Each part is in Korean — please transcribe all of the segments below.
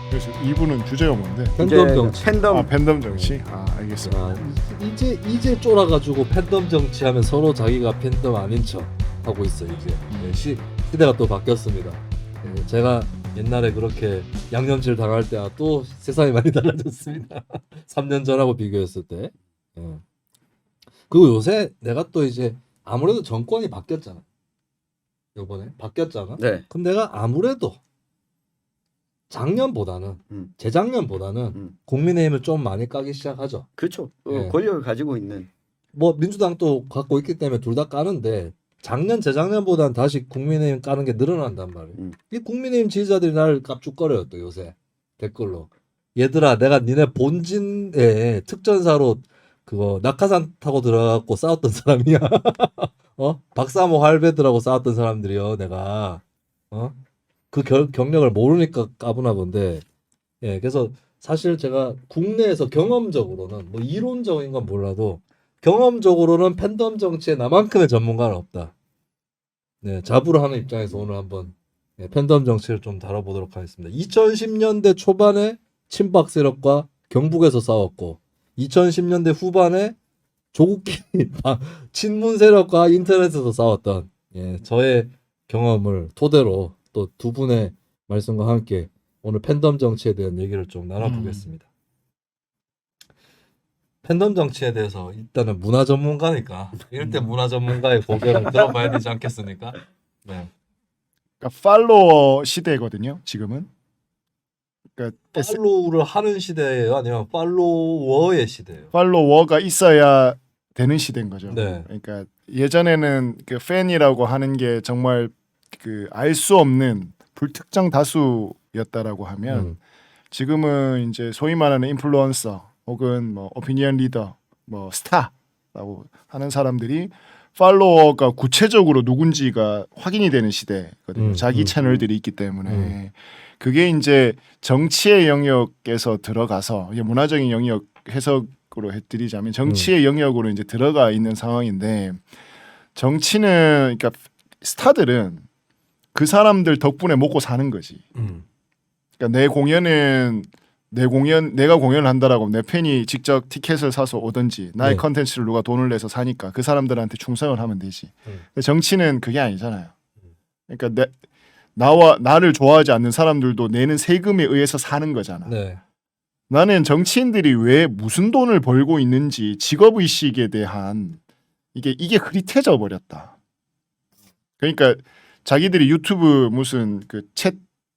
그래서 2부는 주제가 뭔데? 팬덤 정치. 팬덤. 팬덤 정치. 알겠습니다. 아, 이제 쫄아가지고 팬덤 정치하면 서로 자기가 팬덤 아닌 척 하고 있어 이제. 네, 시대가 또 바뀌었습니다. 네, 제가 옛날에 그렇게 양념질 당할 때 또 세상이 많이 달라졌습니다. 3년 전하고 비교했을 때. 네. 그리고 요새 내가 또 이제 아무래도 정권이 바뀌었잖아. 요번에 바뀌었잖아. 네. 그럼 내가 아무래도 작년보다는 재작년보다는 국민의힘을 좀 많이 까기 시작하죠. 그렇죠. 네. 권력을 가지고 있는. 뭐 민주당도 갖고 있기 때문에 둘 다 까는데 작년 재작년보다는 다시 국민의힘 까는 게 늘어난단 말이에요. 이 국민의힘 지지자들이 나를 깝죽거려요 또 요새 댓글로. 얘들아 내가 니네 본진에 특전사로 그거 낙하산 타고 들어가고 싸웠던 사람이야. 박사모 할배들하고 싸웠던 사람들이요 내가. 그 경력을 모르니까 까부나 본데. 예, 그래서 사실 제가 국내에서 경험적으로는 뭐 이론적인 건 몰라도 경험적으로는 팬덤 정치에 나만큼의 전문가는 없다. 네, 자부를 하는 입장에서 오늘 한번 팬덤 정치를 좀 다뤄보도록 하겠습니다. 2010년대 초반에 친박 세력과 경북에서 싸웠고 2010년대 후반에 조국끼리 친문 세력과 인터넷에서 싸웠던 저의 경험을 토대로 또 두 분의 말씀과 함께 오늘 팬덤 정치에 대한 얘기를 좀 나눠보겠습니다. 팬덤 정치에 대해서 일단은 문화 전문가니까 이럴 때 문화 전문가의 고견을 들어봐야 되지 않겠습니까? 네. 그러니까 팔로워 시대거든요. 지금은. 그러니까 팔로우를 하는 시대예요, 아니면 팔로워의 시대예요? 팔로워가 있어야 되는 시대인 거죠. 네. 그러니까 예전에는 그 팬이라고 하는 게 정말 그 알 수 없는 불특정 다수였다라고 하면 지금은 이제 소위 말하는 인플루언서 혹은 뭐 오피니언 리더, 뭐 스타라고 하는 사람들이 팔로워가 구체적으로 누군지가 확인이 되는 시대거든요. 자기 채널들이 있기 때문에 그게 이제 정치의 영역에서 들어가서 이게 문화적인 영역 해석으로 해드리자면 정치의 영역으로 이제 들어가 있는 상황인데 정치는 그러니까 스타들은 그 사람들 덕분에 먹고 사는 거지. 그러니까 내가 공연을 한다라고 내 팬이 직접 티켓을 사서 오든지 나의 컨텐츠를 누가 돈을 내서 사니까 그 사람들한테 충성을 하면 되지. 근데 정치는 그게 아니잖아요. 그러니까 나를 좋아하지 않는 사람들도 내는 세금에 의해서 사는 거잖아. 네. 나는 정치인들이 왜 무슨 돈을 벌고 있는지 직업의식에 대한 이게 흐릿해져 버렸다. 그러니까 자기들이 유튜브 무슨 그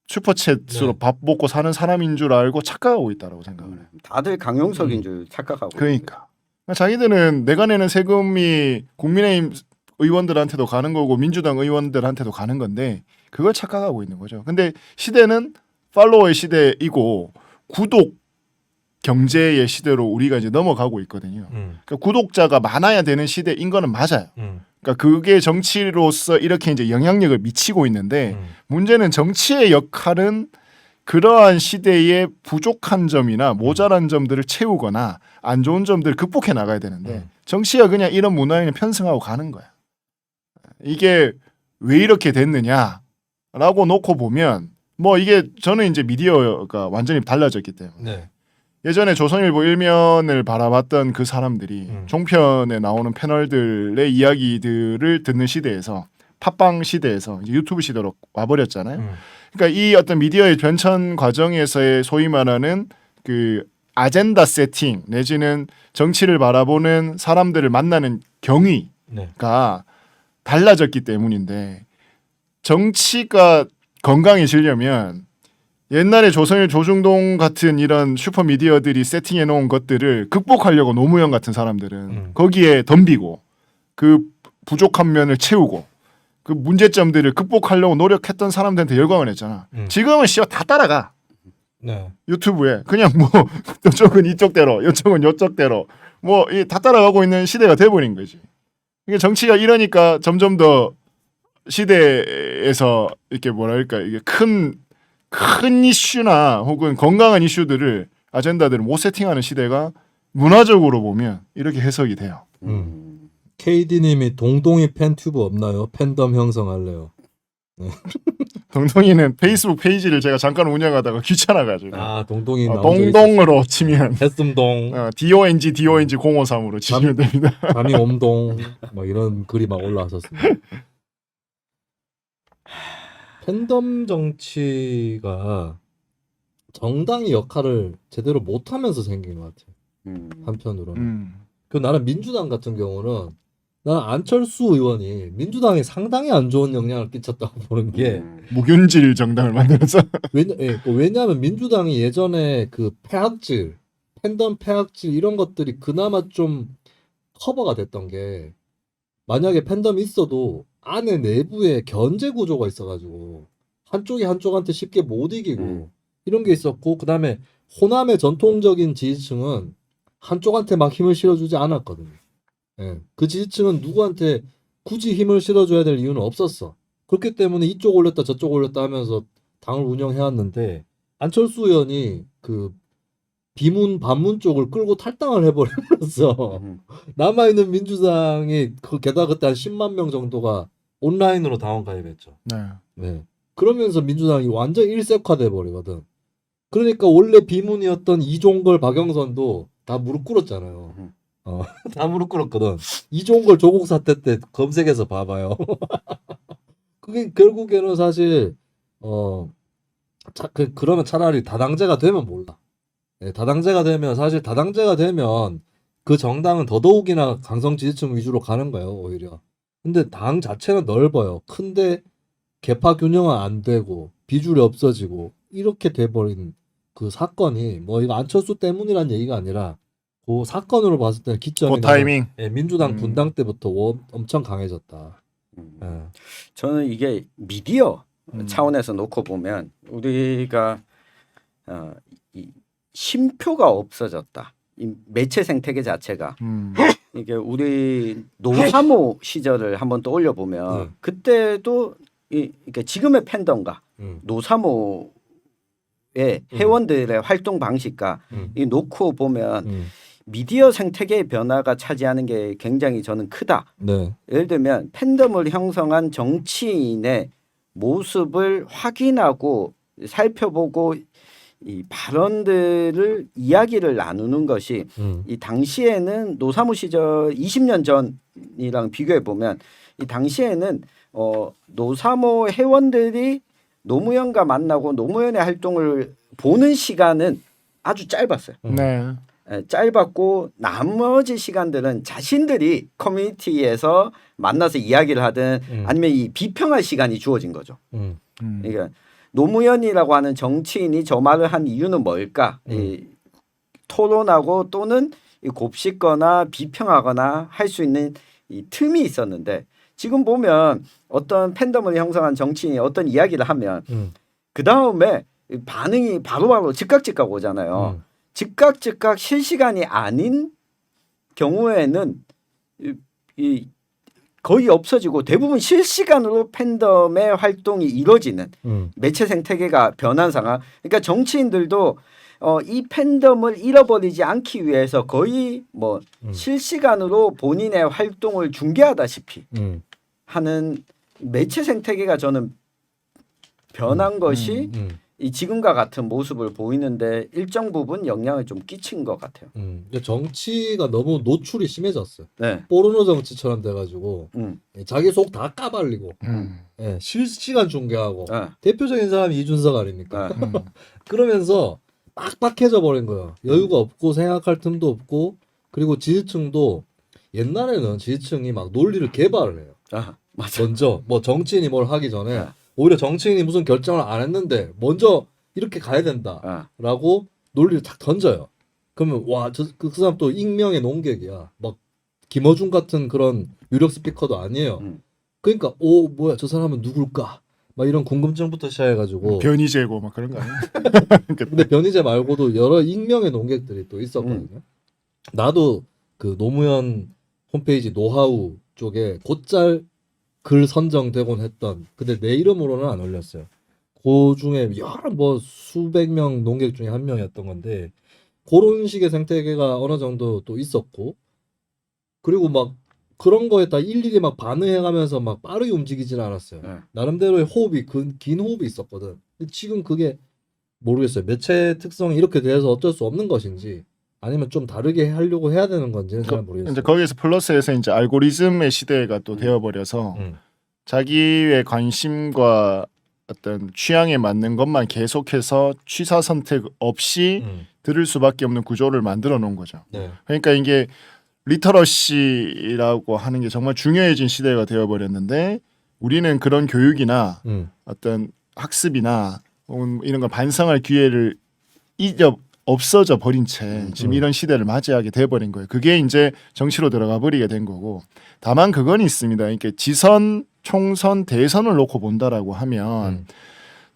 슈퍼챗으로 밥 먹고 사는 사람인 줄 알고 착각하고 있다라고 생각을 해요. 다들 강용석인 줄 착각하고. 그러니까 자기들은 내가 내는 세금이 국민의힘 의원들한테도 가는 거고 민주당 의원들한테도 가는 건데 그걸 착각하고 있는 거죠. 근데 시대는 팔로워의 시대이고 구독 경제의 시대로 우리가 이제 넘어가고 있거든요. 그러니까 구독자가 많아야 되는 시대인 거는 맞아요. 그러니까 그게 정치로서 이렇게 이제 영향력을 미치고 있는데 문제는 정치의 역할은 그러한 시대의 부족한 점이나 모자란 점들을 채우거나 안 좋은 점들을 극복해 나가야 되는데 정치가 그냥 이런 문화에 편승하고 가는 거야. 이게 왜 이렇게 됐느냐라고 놓고 보면 뭐 이게 저는 이제 미디어가 완전히 달라졌기 때문에 예전에 조선일보 일면을 바라봤던 그 사람들이 종편에 나오는 패널들의 이야기들을 듣는 시대에서 팟빵 시대에서 이제 유튜브 시대로 와버렸잖아요. 그러니까 이 어떤 미디어의 변천 과정에서의 소위 말하는 그 아젠다 세팅 내지는 정치를 바라보는 사람들을 만나는 경위가 달라졌기 때문인데 정치가 건강해지려면 옛날에 조선일 조중동 같은 이런 슈퍼 미디어들이 세팅해 놓은 것들을 극복하려고 노무현 같은 사람들은 거기에 덤비고 그 부족한 면을 채우고 그 문제점들을 극복하려고 노력했던 사람들한테 열광을 했잖아. 지금은 다 따라가. 유튜브에 그냥 뭐 이쪽은 이쪽대로 이쪽은 이쪽대로 뭐 다 따라가고 있는 시대가 돼버린 거지. 이게 정치가 이러니까 점점 더 시대에서 이렇게 뭐랄까 이게 큰 이슈나 혹은 건강한 이슈들을 아젠다들을 못 세팅하는 시대가 문화적으로 보면 이렇게 해석이 돼요. KD님이 동동이 팬튜브 없나요? 팬덤 형성할래요. 동동이는 페이스북 페이지를 제가 잠깐 운영하다가 귀찮아가지고 아 동동이 동동으로 치면 했음동 DONG 053으로 치시면 됩니다. 감이 옴동 뭐 이런 글이 막 올라왔었습니다. 팬덤 정치가 정당의 역할을 제대로 못하면서 생긴 것 같아요. 한편으로는. 그 나는 민주당 같은 경우는 나는 안철수 의원이 민주당에 상당히 안 좋은 영향을 끼쳤다고 보는 게 무균질 정당을 만들어서 왜냐하면 민주당이 예전에 그 폐악질, 팬덤 폐악질 이런 것들이 그나마 좀 커버가 됐던 게 만약에 팬덤이 있어도 안에 내부에 견제 구조가 있어가지고 한쪽이 한쪽한테 쉽게 못 이기고 이런 게 있었고 그다음에 호남의 전통적인 지지층은 한쪽한테 막 힘을 실어주지 않았거든요. 예. 그 지지층은 누구한테 굳이 힘을 실어줘야 될 이유는 없었어. 그렇기 때문에 이쪽 올렸다 저쪽 올렸다 하면서 당을 운영해왔는데 안철수 의원이 그 비문 반문 쪽을 끌고 탈당을 해버리면서 남아있는 민주당이 게다가 그때 한 10만 명 정도가 온라인으로 당원 가입했죠. 네. 네. 그러면서 민주당이 완전 일색화돼 버리거든. 그러니까 원래 비문이었던 이종걸, 박영선도 다 무릎 꿇었잖아요. 다 무릎 꿇었거든. 이종걸 조국 사태 때 검색해서 봐봐요. 그게 결국에는 사실 그러면 차라리 다당제가 되면 몰라. 네, 다당제가 되면 사실 다당제가 되면 그 정당은 더더욱이나 강성 지지층 위주로 가는 거예요, 오히려. 근데 당 자체는 넓어요. 큰데 계파 균형은 안 되고 비주류 없어지고 이렇게 돼버린 그 사건이 뭐 이거 안철수 때문이란 얘기가 아니라 그 사건으로 봤을 때는 기점이 그 타이밍. 예, 민주당 분당 때부터 엄청 강해졌다. 예. 저는 이게 미디어 차원에서 놓고 보면 우리가 이 심표가 없어졌다. 이 매체 생태계 자체가 이게 우리 노사모 시절을 한번 떠올려 보면 그때도 그러니까 지금의 팬덤과 노사모의 회원들의 활동 방식과 이 놓고 보면 미디어 생태계의 변화가 차지하는 게 굉장히 저는 크다. 네. 예를 들면 팬덤을 형성한 정치인의 모습을 확인하고 살펴보고 이 발언들을 이야기를 나누는 것이 이 당시에는 노사모 시절 20년 전이랑 비교해 보면 이 당시에는 노사모 회원들이 노무현과 만나고 노무현의 활동을 보는 시간은 아주 짧았어요. 네. 짧았고 나머지 시간들은 자신들이 커뮤니티에서 만나서 이야기를 하든 아니면 이 비평할 시간이 주어진 거죠. 그러니까 노무현이라고 하는 정치인이 저 말을 한 이유는 뭘까? 이 토론하고 또는 이 곱씹거나 비평하거나 할 수 있는 이 틈이 있었는데 지금 보면 어떤 팬덤을 형성한 정치인이 어떤 이야기를 하면 그 다음에 반응이 바로바로 즉각 오잖아요. 즉각 실시간이 아닌 경우에는 이 거의 없어지고 대부분 실시간으로 팬덤의 활동이 이루어지는 매체 생태계가 변한 상황. 그러니까 정치인들도 이 팬덤을 잃어버리지 않기 위해서 거의 뭐 실시간으로 본인의 활동을 중계하다시피 하는 매체 생태계가 저는 변한 것이 이 지금과 같은 모습을 보이는데 일정 부분 영향을 좀 끼친 것 같아요. 정치가 너무 노출이 심해졌어요. 네. 포르노 정치처럼 돼가지고 자기 속 다 까발리고 예, 실시간 중계하고 대표적인 사람이 이준석 아닙니까? 그러면서 빡빡해져 버린 거예요. 여유가 없고 생각할 틈도 없고 그리고 지지층도 옛날에는 지지층이 막 논리를 개발을 해요. 맞아. 먼저 뭐 정치인이 뭘 하기 전에 오히려 정치인이 무슨 결정을 안 했는데 먼저 이렇게 가야 된다라고 논리를 탁 던져요. 그러면 와, 그 사람 또 익명의 논객이야. 막 김어준 같은 그런 유력 스피커도 아니에요. 그러니까 뭐야 저 사람은 누굴까? 막 이런 궁금증부터 시작해가지고 변희재고 막 그런 거 아니에요? 근데 변희재 말고도 여러 익명의 논객들이 또 있었거든요. 나도 그 노무현 홈페이지 노하우 쪽에 곧잘 글 선정되곤 했던 근데 내 이름으로는 안 올렸어요. 그 중에 여러 뭐 수백 명 논객 중에 한 명이었던 건데 그런 식의 생태계가 어느 정도 또 있었고 그리고 막 그런 거에 다 일일이 막 반응해가면서 막 빠르게 움직이지는 않았어요. 네. 나름대로의 호흡이 긴 호흡이 있었거든. 근데 지금 그게 모르겠어요. 매체 특성이 이렇게 돼서 어쩔 수 없는 것인지 아니면 좀 다르게 하려고 해야 되는 건지는 잘 모르겠어요. 이제 거기에서 플러스해서 이제 알고리즘의 시대가 또 되어버려서 자기의 관심과 어떤 취향에 맞는 것만 계속해서 취사 선택 없이 들을 수밖에 없는 구조를 만들어 놓은 거죠. 네. 그러니까 이게 리터러시라고 하는 게 정말 중요해진 시대가 되어버렸는데 우리는 그런 교육이나 어떤 학습이나 혹은 이런 걸 반성할 기회를 없어져 버린 채 지금 이런 시대를 맞이하게 돼버린 거예요. 그게 이제 정치로 들어가 버리게 된 거고 다만 그건 있습니다. 그러니까 지선, 총선, 대선을 놓고 본다라고 하면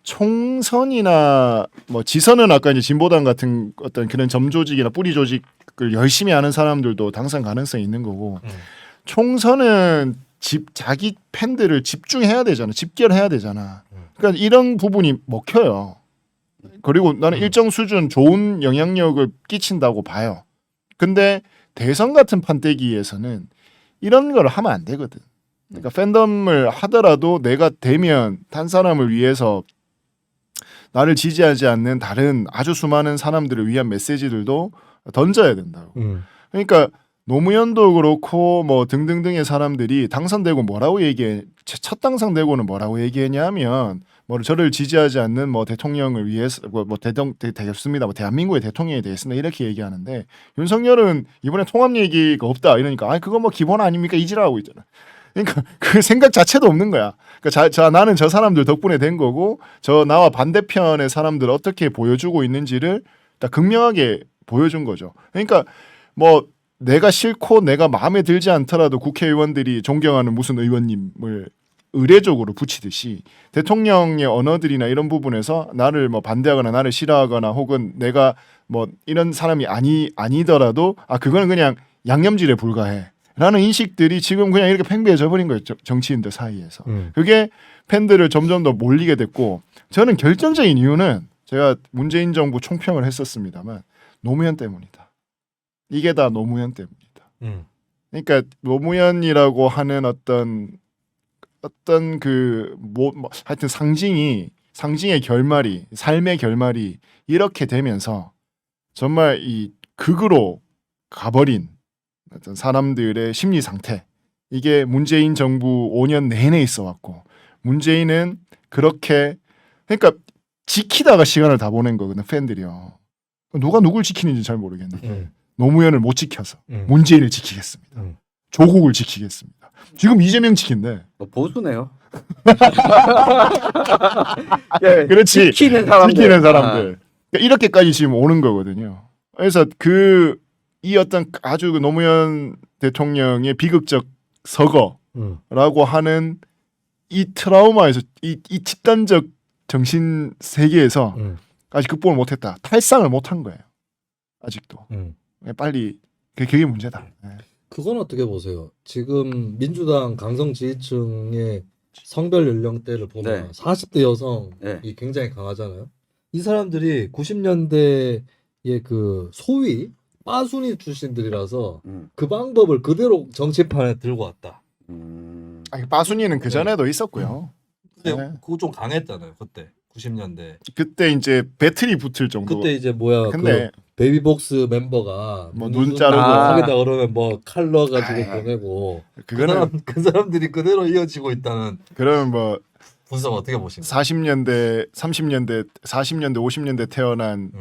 총선이나 뭐 지선은 아까 이제 진보당 같은 어떤 그런 점조직이나 뿌리 조직을 열심히 하는 사람들도 당선 가능성이 있는 거고 총선은 자기 팬들을 집중해야 되잖아, 집결해야 되잖아. 그러니까 이런 부분이 먹혀요. 그리고 나는 일정 수준 좋은 영향력을 끼친다고 봐요. 근데 대선 같은 판때기에서는 이런 걸 하면 안 되거든. 그러니까 팬덤을 하더라도 내가 되면 한 사람을 위해서 나를 지지하지 않는 다른 아주 수많은 사람들을 위한 메시지들도 던져야 된다고. 그러니까 노무현도 그렇고 뭐 등등등의 사람들이 당선되고 뭐라고 얘기해? 첫 당선되고는 뭐라고 얘기했냐면 뭐 저를 지지하지 않는 뭐 대통령을 위해서 뭐 되겠습니다. 뭐 대한민국의 대통령이 되겠습니다. 이렇게 얘기하는데 윤석열은 이번에 통합 얘기가 없다 이러니까 아 그거 뭐 기본 아닙니까 이지라고 있잖아. 그러니까 그 생각 자체도 없는 거야. 그러니까 나는 저 사람들 덕분에 된 거고 저 나와 반대편의 사람들 어떻게 보여주고 있는지를 딱 극명하게 보여준 거죠. 그러니까 뭐 내가 싫고 내가 마음에 들지 않더라도 국회의원들이 존경하는 무슨 의원님을 의례적으로 붙이듯이 대통령의 언어들이나 이런 부분에서 나를 뭐 반대하거나 나를 싫어하거나 혹은 내가 뭐 이런 사람이 아니더라도 아 그거는 그냥 양념질에 불과해. 라는 인식들이 지금 그냥 이렇게 팽배해져 버린 거예요. 정치인들 사이에서. 그게 팬들을 점점 더 몰리게 됐고 저는 결정적인 이유는 제가 문재인 정부 총평을 했었습니다만 노무현 때문이다. 이게 다 노무현 때문이다. 그러니까 노무현이라고 하는 어떤 그 뭐 하여튼 상징의 결말이 삶의 결말이 이렇게 되면서 정말 이 극으로 가버린 어떤 사람들의 심리 상태 이게 문재인 정부 5년 내내 있어 왔고 문재인은 그렇게 그러니까 지키다가 시간을 다 보낸 거거든 팬들이요. 누가 누굴 지키는지 잘 모르겠는데 노무현을 못 지켜서 문재인을 지키겠습니다. 조국을 지키겠습니다. 지금 이재명 지킨대. 보수네요. 예, 그렇지. 지키는 사람들. 그러니까 이렇게까지 지금 오는 거거든요. 그래서 이 어떤 아주 그 노무현 대통령의 비극적 서거라고 하는 이 트라우마에서 이 집단적 정신 세계에서 아직 극복을 못했다. 탈상을 못한 거예요. 아직도. 빨리 그게 문제다. 네. 그건 어떻게 보세요? 지금 민주당 강성 지지층의 성별 연령대를 보면 40대 여성이 굉장히 강하잖아요. 이 사람들이 90년대의 그 소위 빠순이 출신들이라서 그 방법을 그대로 정치판에 들고 왔다. 아니, 빠순이는 그 전에도 있었고요. 근데 네. 그거 좀 강했잖아요. 그때 90년대. 그때 이제 배틀이 붙을 정도. 그때 이제 뭐야 근데 그 베이비복스 멤버가 뭐 눈 자르고 하겠다 그러면 뭐 칼로 가지고 아, 보내고 그거는 그 사람들이 그대로 이어지고 있다는 그러면 뭐 분석 어떻게 보십니까? 40년대, 30년대, 40년대, 50년대 태어난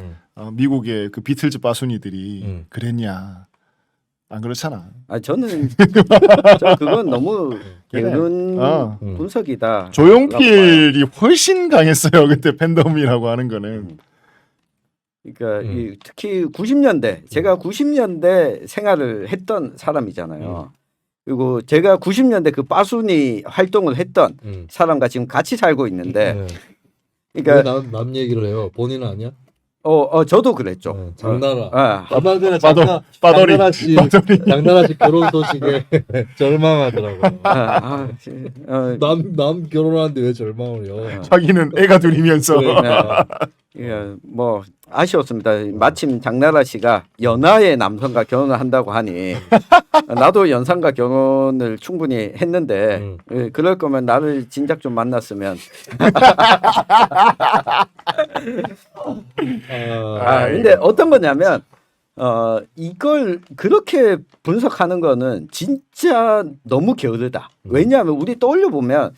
미국의 그 비틀즈 빠순이들이 그랬냐? 안 그렇잖아. 아 저는 그건 너무 게으른 분석이다. 조용필이 훨씬 강했어요. 그때 팬덤이라고 하는 거는. 그러니까 특히 90년대 제가 90년대 생활을 했던 사람이잖아요. 그리고 제가 90년대 그 빠순이 활동을 했던 사람과 지금 같이 살고 있는데, 그러니까 왜 남 얘기를 해요? 본인은 아니야? 저도 그랬죠. 장나라. 얼마 전에 빠돌이. 장나라 씨 결혼 소식에 절망하더라고요. 남 결혼하는데 왜 절망을 해요? 자기는 애가 둘이면서. 뭐 아쉬웠습니다. 마침 장나라 씨가 연하의 남성과 결혼을 한다고 하니 나도 연상과 결혼을 충분히 했는데 그럴 거면 나를 진작 좀 만났으면. 근데 어떤 거냐면 이걸 그렇게 분석하는 거는 진짜 너무 게으르다. 왜냐하면 우리 떠올려 보면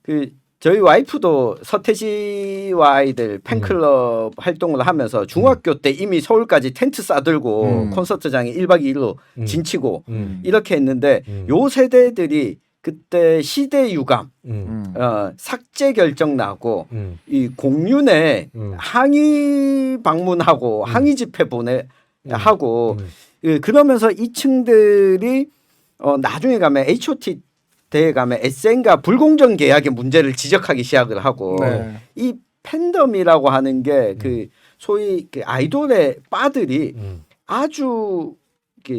그 저희 와이프도 서태지와 아이들 팬클럽 활동을 하면서 중학교 때 이미 서울까지 텐트 싸들고 콘서트장에 1박 2일로 진치고 이렇게 했는데 요 세대들이 그때 시대 유감, 삭제 결정 나고 이 공윤회 항의 방문하고 항의 집회 하고 그러면서 이 층들이 나중에 가면 H.O.T 대에 가면 SN과 불공정 계약의 문제를 지적하기 시작을 하고 네. 이 팬덤이라고 하는 게 그 소위 그 아이돌의 바들이 아주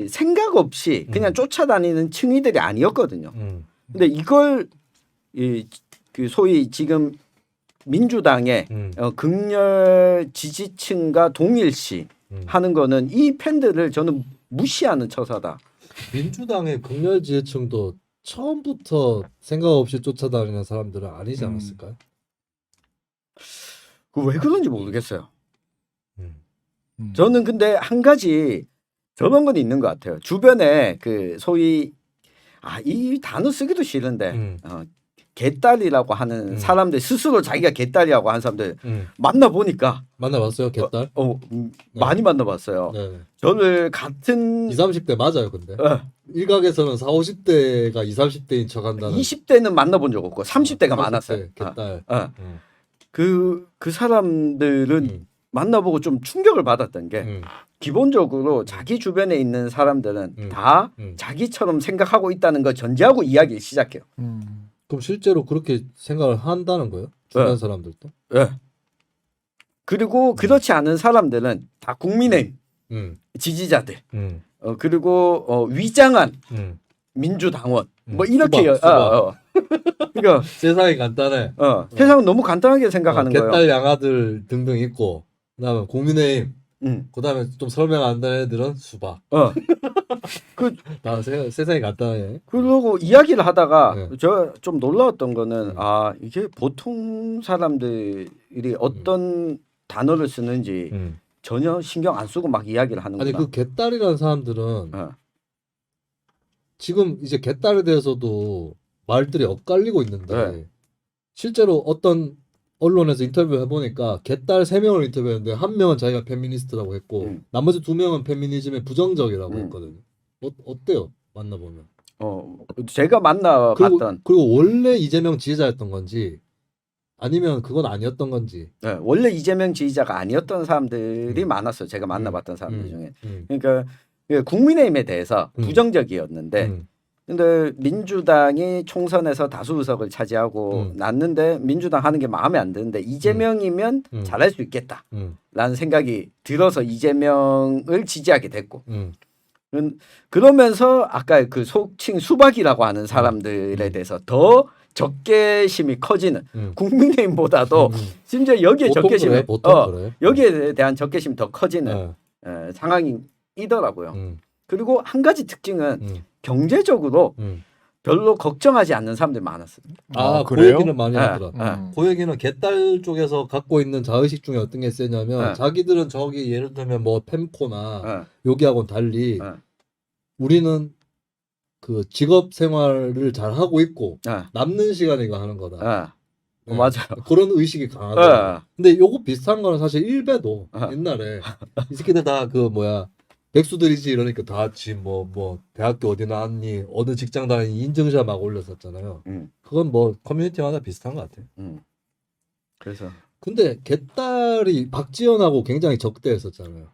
생각 없이 그냥 쫓아다니는 층이들이 아니었거든요. 근데 이걸 그 소위 지금 민주당의 극렬 지지층과 동일시 하는 거는 이 팬들을 저는 무시하는 처사다. 민주당의 극렬 지지층도 처음부터 생각 없이 쫓아다니는 사람들은 아니지 않았을까요? 왜 그런지 모르겠어요. 저는 근데 한 가지 저런 건 있는 것 같아요. 주변에 그 소위 이 단어 쓰기도 싫은데 개딸이라고 하는 사람들 스스로 자기가 개딸이라고 하는 사람들 만나보니까 만나봤어요, 개딸? 많이 만나봤어요. 네. 저를 같은 20, 30대 맞아요, 근데. 일각에서는 40, 50대가 20, 30대인 척한다는. 20대는 만나본 적 없고 30대가 많았어요. 개딸. 그 사람들은 만나보고 좀 충격을 받았던 게 기본적으로 자기 주변에 있는 사람들은 다 자기처럼 생각하고 있다는 걸 전제하고 이야기를 시작해요. 그럼 실제로 그렇게 생각을 한다는 거예요? 주변 사람들도? 네. 그리고 그렇지 않은 사람들은 다 국민의힘 지지자들 그리고 위장한 민주당원 뭐 이렇게 수박. 그러니까 세상이 간단해. 세상은 너무 간단하게 생각하는 거예요. 개딸 양아들 등등 있고 그다음에 국민의힘 그다음에 좀 설명 안 되는 애들은 수박. 다 세상이 간단해. 그러고 이야기를 하다가 저 좀 놀라웠던 거는 이게 보통 사람들이 어떤 단어를 쓰는지 전혀 신경 안 쓰고 막 이야기를 하는구나. 아니 그 개딸이라는 사람들은 지금 이제 개딸에 대해서도 말들이 엇갈리고 있는데 실제로 어떤 언론에서 인터뷰 해보니까 개딸 3명을 인터뷰했는데 1명은 자기가 페미니스트라고 했고 나머지 2명은 페미니즘에 부정적이라고 했거든요. 어때요? 만나보면. 제가 만나봤던 그리고 원래 이재명 지지자였던 건지 아니면 그건 아니었던 건지. 원래 이재명 지지자가 아니었던 사람들이 많았어요. 제가 만나봤던 사람들 중에. 그러니까 국민의힘에 대해서 부정적이었는데 근데 민주당이 총선에서 다수 의석을 차지하고 났는데 민주당 하는 게 마음에 안 드는데 이재명이면 잘할 수 있겠다라는 생각이 들어서 이재명을 지지하게 됐고 그러면서 아까 그 속칭 수박이라고 하는 사람들에 대해서 더 적개심이 커지는 국민의힘보다도 심지어 여기에 적개심이 여기에 대한 적개심이 더 커지는 상황이더라고요. 그리고 한 가지 특징은 경제적으로 별로 걱정하지 않는 사람들이 많았어요. 그 얘기는 많이 하더라. 그 얘기는 개딸 쪽에서 갖고 있는 자의식 중에 어떤 게 세냐면 자기들은 저기 예를 들면 뭐 펜코나 여기하고는 달리 우리는 그 직업 생활을 잘 하고 있고 남는 시간에 이거 하는 거다. 맞아요. 그런 의식이 강하다. 근데 요거 비슷한 거는 사실 일베도 옛날에 이 새끼들 다 그 뭐야 백수들이지 이러니까 다 같이 뭐 대학교 어디 나왔니 어느 직장 다니니 인증샷 막 올렸었잖아요. 그건 뭐 커뮤니티마다 비슷한 것 같아요. 그래서 근데 개딸이 박지원하고 굉장히 적대했었잖아요.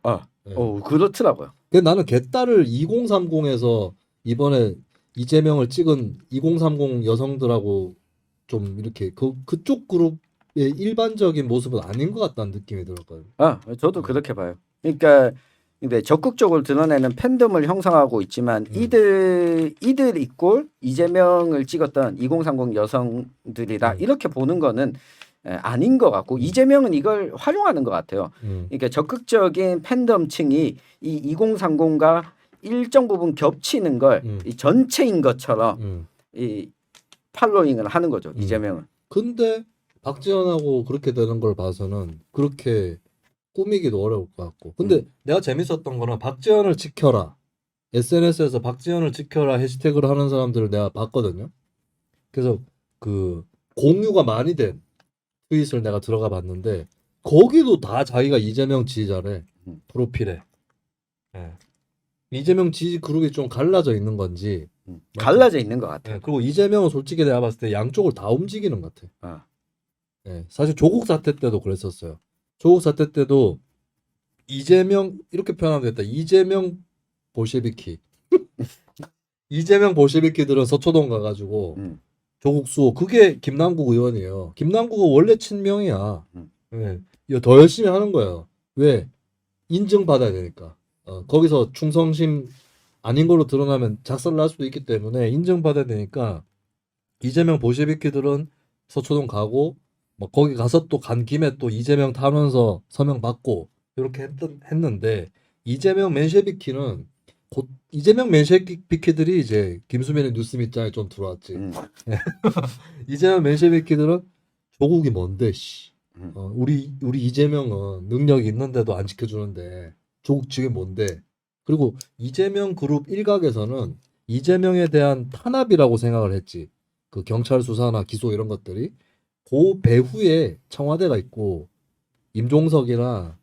그렇더라고요. 근데 나는 개딸을 2030에서 이번에 이재명을 찍은 2030 여성들하고 좀 이렇게 그쪽 그룹의 일반적인 모습은 아닌 것 같다는 느낌이 들었거든요. 저도 그렇게 봐요. 그러니까 근데 적극적으로 드러내는 팬덤을 형성하고 있지만 이들 이꼴 이재명을 찍었던 2030 여성들이다 이렇게 보는 거는 아닌 것 같고 이재명은 이걸 활용하는 것 같아요. 그러니까 적극적인 팬덤층이 이 2030과 일정 부분 겹치는 걸 이 전체인 것처럼 이 팔로잉을 하는 거죠. 이재명은. 근데 박지원하고 그렇게 되는 걸 봐서는 그렇게 꾸미기도 어려울 것 같고. 근데 내가 재밌었던 거는 박지원을 지켜라. SNS에서 박지원을 지켜라 해시태그를 하는 사람들을 내가 봤거든요. 그래서 그 공유가 많이 된 트윗을 내가 들어가 봤는데 거기도 다 자기가 이재명 지지자래. 프로필에. 예. 이재명 지지 그룹이 좀 갈라져 있는 건지. 갈라져 있는 것 같아요. 예, 그리고 이재명은 솔직히 내가 봤을 때 양쪽을 다 움직이는 것 같아. 예, 사실 조국 사태 때도 그랬었어요. 조국 사태 때도 이재명 이렇게 표현하면 되겠다. 이재명 볼셰비키. 이재명 볼셰비키들은 서초동 가가지고 조국 수호 그게 김남국 의원이에요. 김남국은 원래 친명이야. 예, 이거 더 열심히 하는 거예요. 왜? 인증받아야 되니까. 거기서 충성심 아닌 걸로 드러나면 작살날 수도 있기 때문에 인정받아야 되니까 이재명 볼셰비키들은 서초동 가고 뭐 거기 가서 또 간 김에 또 이재명 타면서 서명 받고 이렇게 했는데 이재명 맨셰비키는 곧 이재명 맨셰비키들이 이제 김수민의 뉴스미장에 좀 들어왔지. 이재명 맨셰비키들은 조국이 뭔데 씨. 우리 이재명은 능력이 있는데도 안 지켜주는데 조국 지금 뭔데? 그리고 이재명 그룹 일각에서는 이재명에 대한 탄압이라고 생각을 했지. 그 경찰 수사나 기소 이런 것들이 그 배후에 청와대가 있고 임종석이나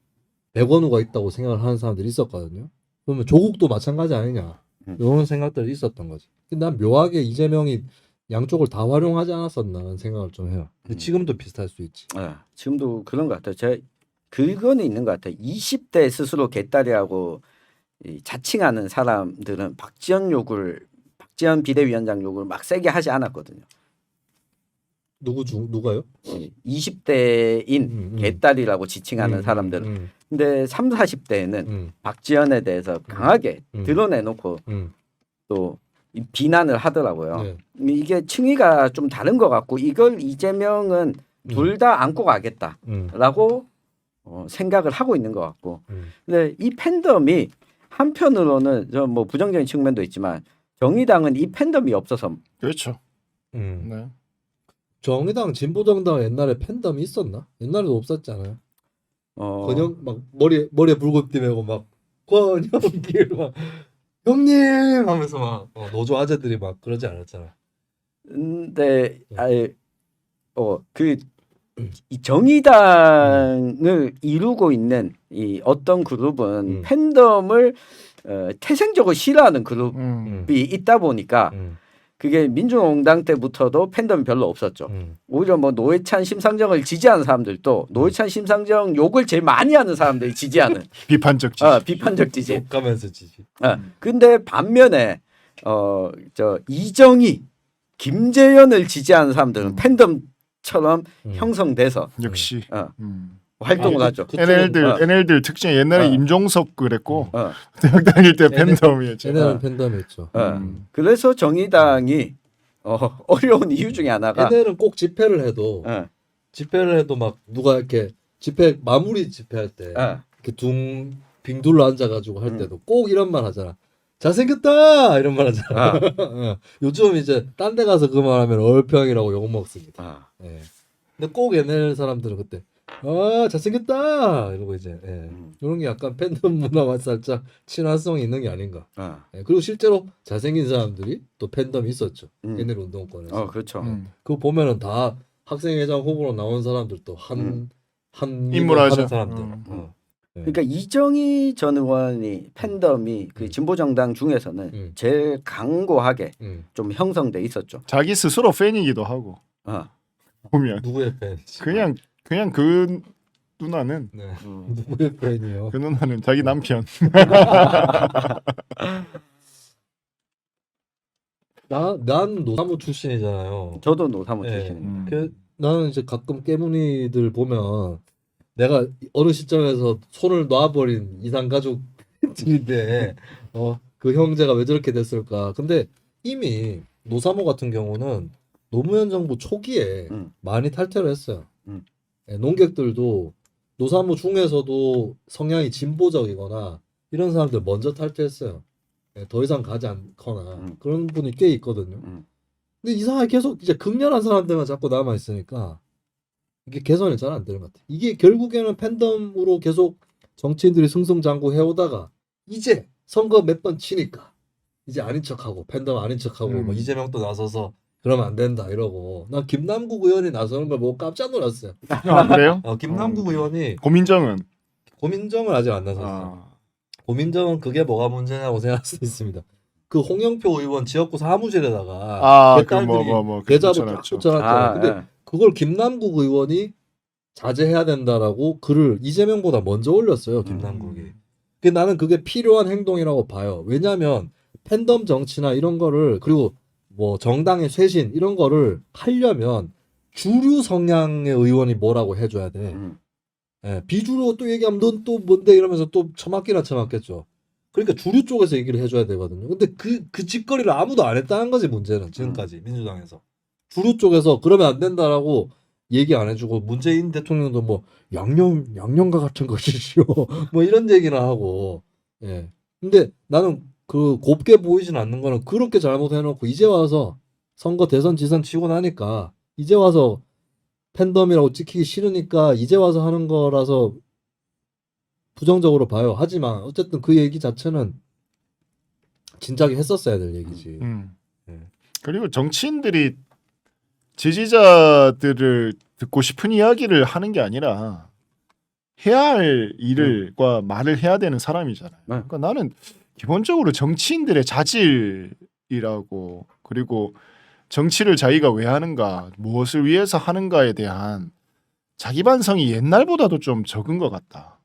백원우가 있다고 생각을 하는 사람들이 있었거든요. 그러면 조국도 마찬가지 아니냐 이런 생각들이 있었던 거지. 근데 난 묘하게 이재명이 양쪽을 다 활용하지 않았었나는 생각을 좀 해요. 근데 지금도 비슷할 수 있지. 지금도 그런 것 같아요. 제가 그거는 있는 것 같아요. 20대 스스로 개딸이라고 자칭하는 사람들은 박지원 비대위원장 욕을 막 세게 하지 않았거든요. 누가요? 20대인 개딸이라고 지칭하는 사람들은. 근데 30, 40대에는 박지원에 대해서 강하게 드러내놓고 또 비난을 하더라고요. 네. 이게 층위가 좀 다른 것 같고 이걸 이재명은 둘 다 안고 가겠다라고 생각을 하고 있는 것 같고. 근데 이 팬덤이 한편으로는 좀 뭐 부정적인 측면도 있지만 정의당은 이 팬덤이 없어서 그렇죠. 음. 네. 정의당 진보정당 옛날에 팬덤이 있었나? 옛날에도 없었잖아요. 권영 막 머리에 붉은띠 메고 막 권영길 막 형님 하면서 막 노조 아재들이 막 그러지 않았잖아. 근데 이 정의당을 이루고 있는 이 어떤 그룹은 팬덤을 태생적으로 싫어하는 그룹이 있다 보니까 그게 민주노동당 때부터도 팬덤이 별로 없었죠. 오히려 뭐 노회찬 심상정을 지지하는 사람들도 노회찬 심상정 욕을 제일 많이 하는 사람들이 지지하는 비판적 지지. 비판적 지지. 욕가면서 지지. 근데 반면에 저 이정희, 김재현을 지지하는 사람들은 팬덤처럼 형성돼서 역시 활동을 하죠. NL들 특징이 옛날에 임종석 그랬고 대학 다닐 때 팬덤이었죠. 얘네는 팬덤이었죠. 그래서 정의당이 어려운 이유 중에 하나가 얘네는 꼭 집회를 해도 막 누가 이렇게 마무리 집회할 때 이렇게 빙둘러 앉아가지고 할 때도 꼭 이런 말 하잖아. 잘생겼다 이런 말 하잖아. 요즘 이제 딴 데 가서 그 말하면 얼평이라고 욕 먹습니다. 근데 꼭 얘네 사람들은 그때 잘생겼다 이러고 이제 이런 게 약간 팬덤 문화와 살짝 친화성이 있는 게 아닌가. 그리고 실제로 잘생긴 사람들이 또 팬덤이 있었죠. 옛날 운동권에서. 그렇죠. 그거 보면은 다 학생회장 후보로 나온 사람들도 한 인물하죠. 하는 사람들. 그러니까 이정희 전 의원이 팬덤이 그 진보정당 중에서는 제일 강고하게 좀 형성돼 있었죠. 자기 스스로 팬이기도 하고 보면 누구의 팬? 그냥 그 누나는 누구의 팬이요? 그 누나는 자기 남편. 난 노사모 출신이잖아요. 저도 노사모 출신입니다. 나는 이제 가끔 깨문이들 보면 내가 어느 시점에서 손을 놔버린 이상 가족들인데 그 형제가 왜 저렇게 됐을까? 근데 이미 노사모 같은 경우는 노무현 정부 초기에 많이 탈퇴를 했어요. 농객들도 노사모 중에서도 성향이 진보적이거나 이런 사람들 먼저 탈퇴했어요. 더 이상 가지 않거나 그런 분이 꽤 있거든요. 근데 이상하게 계속 이제 극렬한 사람들만 자꾸 남아 있으니까 이게 개선이 잘 안 되는 것 같아요. 이게 결국에는 팬덤으로 계속 정치인들이 승승장구 해오다가 이제 선거 몇 번 치니까 이제 아닌 척하고 팬덤 아닌 척하고 뭐 이재명도 나서서 그러면 안 된다 이러고 난 김남국 의원이 나서는 걸 보고 깜짝 놀랐어요. 아, 그래요? 김남국 의원이 고민정은 고민정은 아직 안 나섰어요. 고민정은 그게 뭐가 문제냐고 생각할 수 있습니다. 그 홍영표 의원 지역구 사무실에다가 그뭐 계좌도 쫙 붙여놨잖아요. 근데 그걸 김남국 의원이 자제해야 된다라고 글을 이재명보다 먼저 올렸어요. 김남국이. 근데 나는 그게 필요한 행동이라고 봐요. 왜냐하면 팬덤 정치나 이런 거를 그리고 뭐 정당의 쇄신 이런 거를 하려면 주류 성향의 의원이 뭐라고 해줘야 돼. 비주류 또 얘기하면 넌 또 뭔데 이러면서 또 처맞기나 처맞겠죠. 그러니까 주류 쪽에서 얘기를 해줘야 되거든요. 근데 그 짓거리를 아무도 안 했다는 거지 문제는 지금까지 민주당에서. 주류 쪽에서 그러면 안 된다라고 얘기 안 해주고 문재인 대통령도 뭐 양념과 같은 것이시오 뭐 이런 얘기나 하고. 예. 근데 나는 그 곱게 보이진 않는 거는 그렇게 잘못해놓고 이제 와서 선거 대선 지선 치고 나니까 이제 와서 팬덤이라고 찍히기 싫으니까 이제 와서 하는 거라서 부정적으로 봐요. 하지만 어쨌든 그 얘기 자체는 진작에 했었어야 될 얘기지. 그리고 정치인들이 지지자들을 듣고 싶은 이야기를 하는 게 아니라 해야 할 일과 말을 해야 되는 사람이잖아요. 그러니까 나는 기본적으로 정치인들의 자질이라고 그리고 정치를 자기가 왜 하는가, 무엇을 위해서 하는가에 대한 자기 반성이 옛날보다도 좀 적은 것 같다.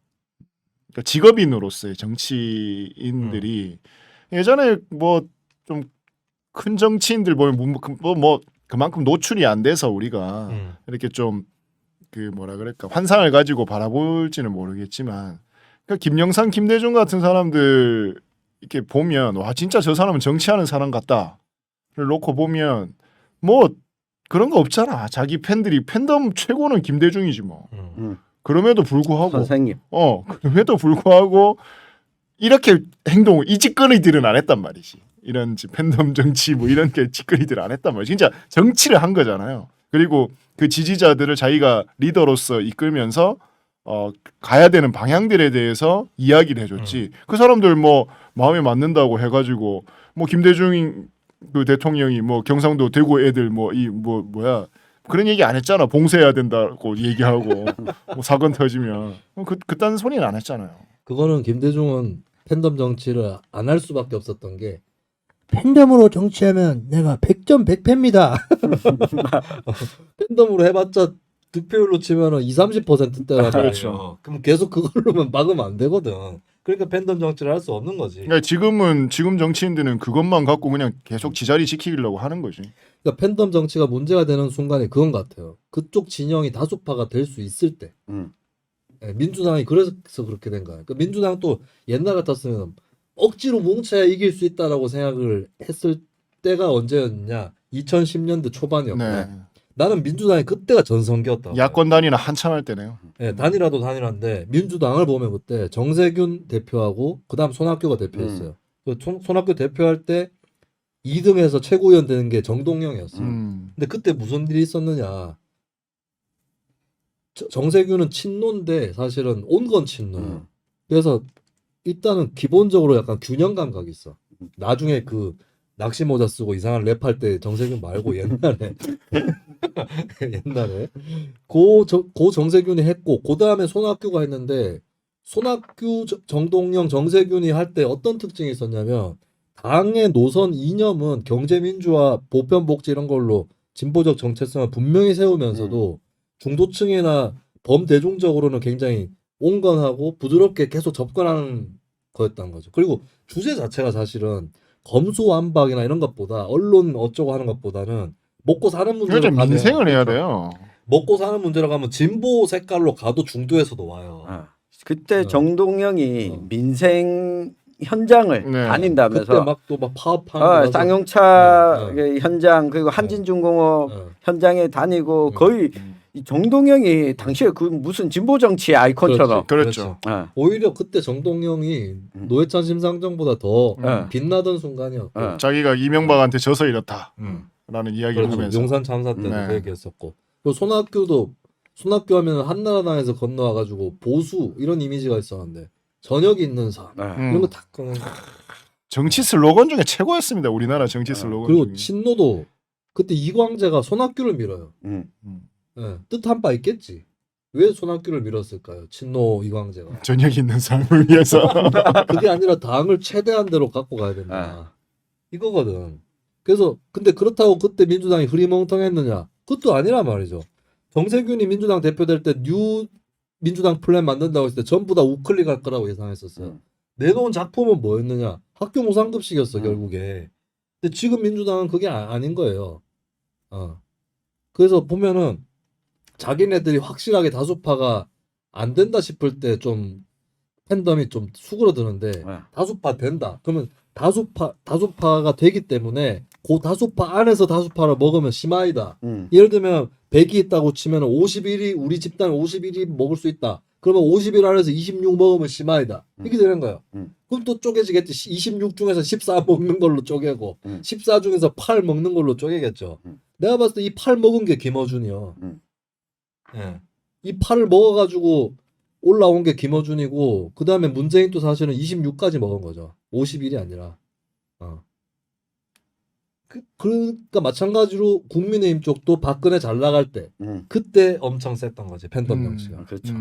그러니까 직업인으로서의 정치인들이 예전에 뭐 좀 큰 정치인들 보면 뭐 그만큼 노출이 안 돼서 우리가 이렇게 좀 그 뭐라 그럴까 환상을 가지고 바라볼지는 모르겠지만 그러니까 김영삼, 김대중 같은 사람들 이렇게 보면 와 진짜 저 사람은 정치하는 사람 같다를 놓고 보면 뭐 그런 거 없잖아. 자기 팬들이 팬덤 최고는 김대중이지 뭐. 그럼에도 불구하고 선생님. 그럼에도 불구하고 이렇게 행동을 이 짓거리들은 안 했단 말이지. 이런 팬덤 정치 뭐 이런 게 짓거리들 안 했단 말이지. 진짜 정치를 한 거잖아요. 그리고 그 지지자들을 자기가 리더로서 이끌면서 가야 되는 방향들에 대해서 이야기를 해줬지. 그 사람들 뭐 마음에 맞는다고 해가지고 뭐 김대중 그 대통령이 뭐 경상도 대구 애들 뭐 뭐야 그런 얘기 안 했잖아. 봉쇄해야 된다고 얘기하고 뭐 사건 터지면 그딴 소리는 안 했잖아요. 그거는 김대중은 팬덤 정치를 안 할 수밖에 없었던 게 팬덤으로 정치하면 내가 100점 100패입니다. 팬덤으로 해봤자 득표율로 치면은 20-30%대란 그렇죠. 그럼 계속 그걸로만 막으면 안 되거든. 그러니까 팬덤 정치를 할 수 없는 거지. 그러니까 지금 정치인들은 그것만 갖고 그냥 계속 지자리 지키려고 하는 거지. 그러니까 팬덤 정치가 문제가 되는 순간이 그건 것 같아요. 그쪽 진영이 다수파가 될 수 있을 때. 민주당이 그래서 그렇게 된 거야. 그러니까 민주당도 옛날 같았으면 억지로 뭉쳐야 이길 수 있다라고 생각을 했을 때가 언제였냐? 2010년대 초반이었고. 네. 나는 민주당이 그때가 전성기였다. 야권 단위나 한참 할 때네요. 네, 단일화도 단일화인데 민주당을 보면 그때 정세균 대표하고 그다음 손학규가 대표했어요. 그 손학규 대표할 때 2등에서 최고위원 되는 게 정동영이었어요. 근데 그때 무슨 일이 있었느냐? 정세균은 친노인데 사실은 온건 친노예요. 그래서 일단은 기본적으로 약간 균형 감각이 있어. 나중에 그 낚시 모자 쓰고 이상한 랩할 때 정세균 말고 옛날에 고 정세균이 했고 그 다음에 손학규가 했는데 손학규, 정동영, 정세균이 할 때 어떤 특징이 있었냐면 당의 노선 이념은 경제민주화, 보편복지 이런 걸로 진보적 정체성을 분명히 세우면서도 중도층이나 범대중적으로는 굉장히 온건하고 부드럽게 계속 접근하는 거였던 거죠. 그리고 주제 자체가 사실은 검수완박이나 이런 것보다 언론 어쩌고 하는 것보다는 먹고 사는 문제로 그렇죠. 가면 민생을 해야 돼요. 먹고 사는 문제로 가면 진보 색깔로 가도 중도에서도 와요. 그때 정동영이 민생 현장을 다닌다면서 그때 막 또 막 파업하는 쌍용차 현장 그리고 한진중공업 현장에 다니고 거의 이 정동영이 당시에 그 무슨 진보 정치의 아이콘처럼. 그렇죠. 예. 오히려 그때 정동영이 노회찬 심상정보다 더 예. 빛나던 순간이었고 예. 자기가 이명박한테 져서 이렇다. 음. 라는 이야기를 그렇죠. 하면서 용산 참사 때도 네. 그 얘기했었고 또 손학규 하면 한나라당에서 건너와가지고 보수 이런 이미지가 있었는데 저녁이 있는 삶 예. 이런 거 다 끊은 정치 슬로건 중에 최고였습니다. 우리나라 정치 슬로건 그리고 중에. 친노도 그때 이광재가 손학규를 밀어요. 음. 예, 뜻한 바 있겠지. 왜 손학규를 밀었을까요? 친노 이광재가. 저녁 있는 삶을 위해서. 그게 아니라 당을 최대한대로 갖고 가야 된다. 이거거든. 그래서 근데 그렇다고 그때 민주당이 흐리멍텅했느냐? 그것도 아니란 말이죠. 정세균이 민주당 대표될 때 뉴 민주당 플랜 만든다고 했을 때 전부 다 우클릭할 거라고 예상했었어요. 내놓은 작품은 뭐였느냐? 학교 무상급식이었어 결국에. 근데 지금 민주당은 그게 아닌 거예요. 그래서 보면은 자기네들이 확실하게 다수파가 안 된다 싶을 때 좀 팬덤이 좀 수그러드는데 다수파 된다. 그러면 다수파가 되기 때문에 그 다수파 안에서 다수파를 먹으면 심하이다. 예를 들면 100이 있다고 치면 51이 우리 집단 51이 먹을 수 있다. 그러면 51 안에서 26 먹으면 심하이다. 이렇게 되는 거예요. 그럼 또 쪼개지겠지. 26 중에서 14 먹는 걸로 쪼개고 14 중에서 8 먹는 걸로 쪼개겠죠. 내가 봤을 때 이 8 먹은 게 김어준이요. 예. 이 8을 먹어가지고 올라온 게 김어준이고 그 다음에 문재인도 사실은 26까지 먹은 거죠. 51이 아니라. 그러니까 마찬가지로 국민의힘 쪽도 박근혜 잘 나갈 때 그때 엄청 셌던 거지 팬덤 정치가. 그렇죠.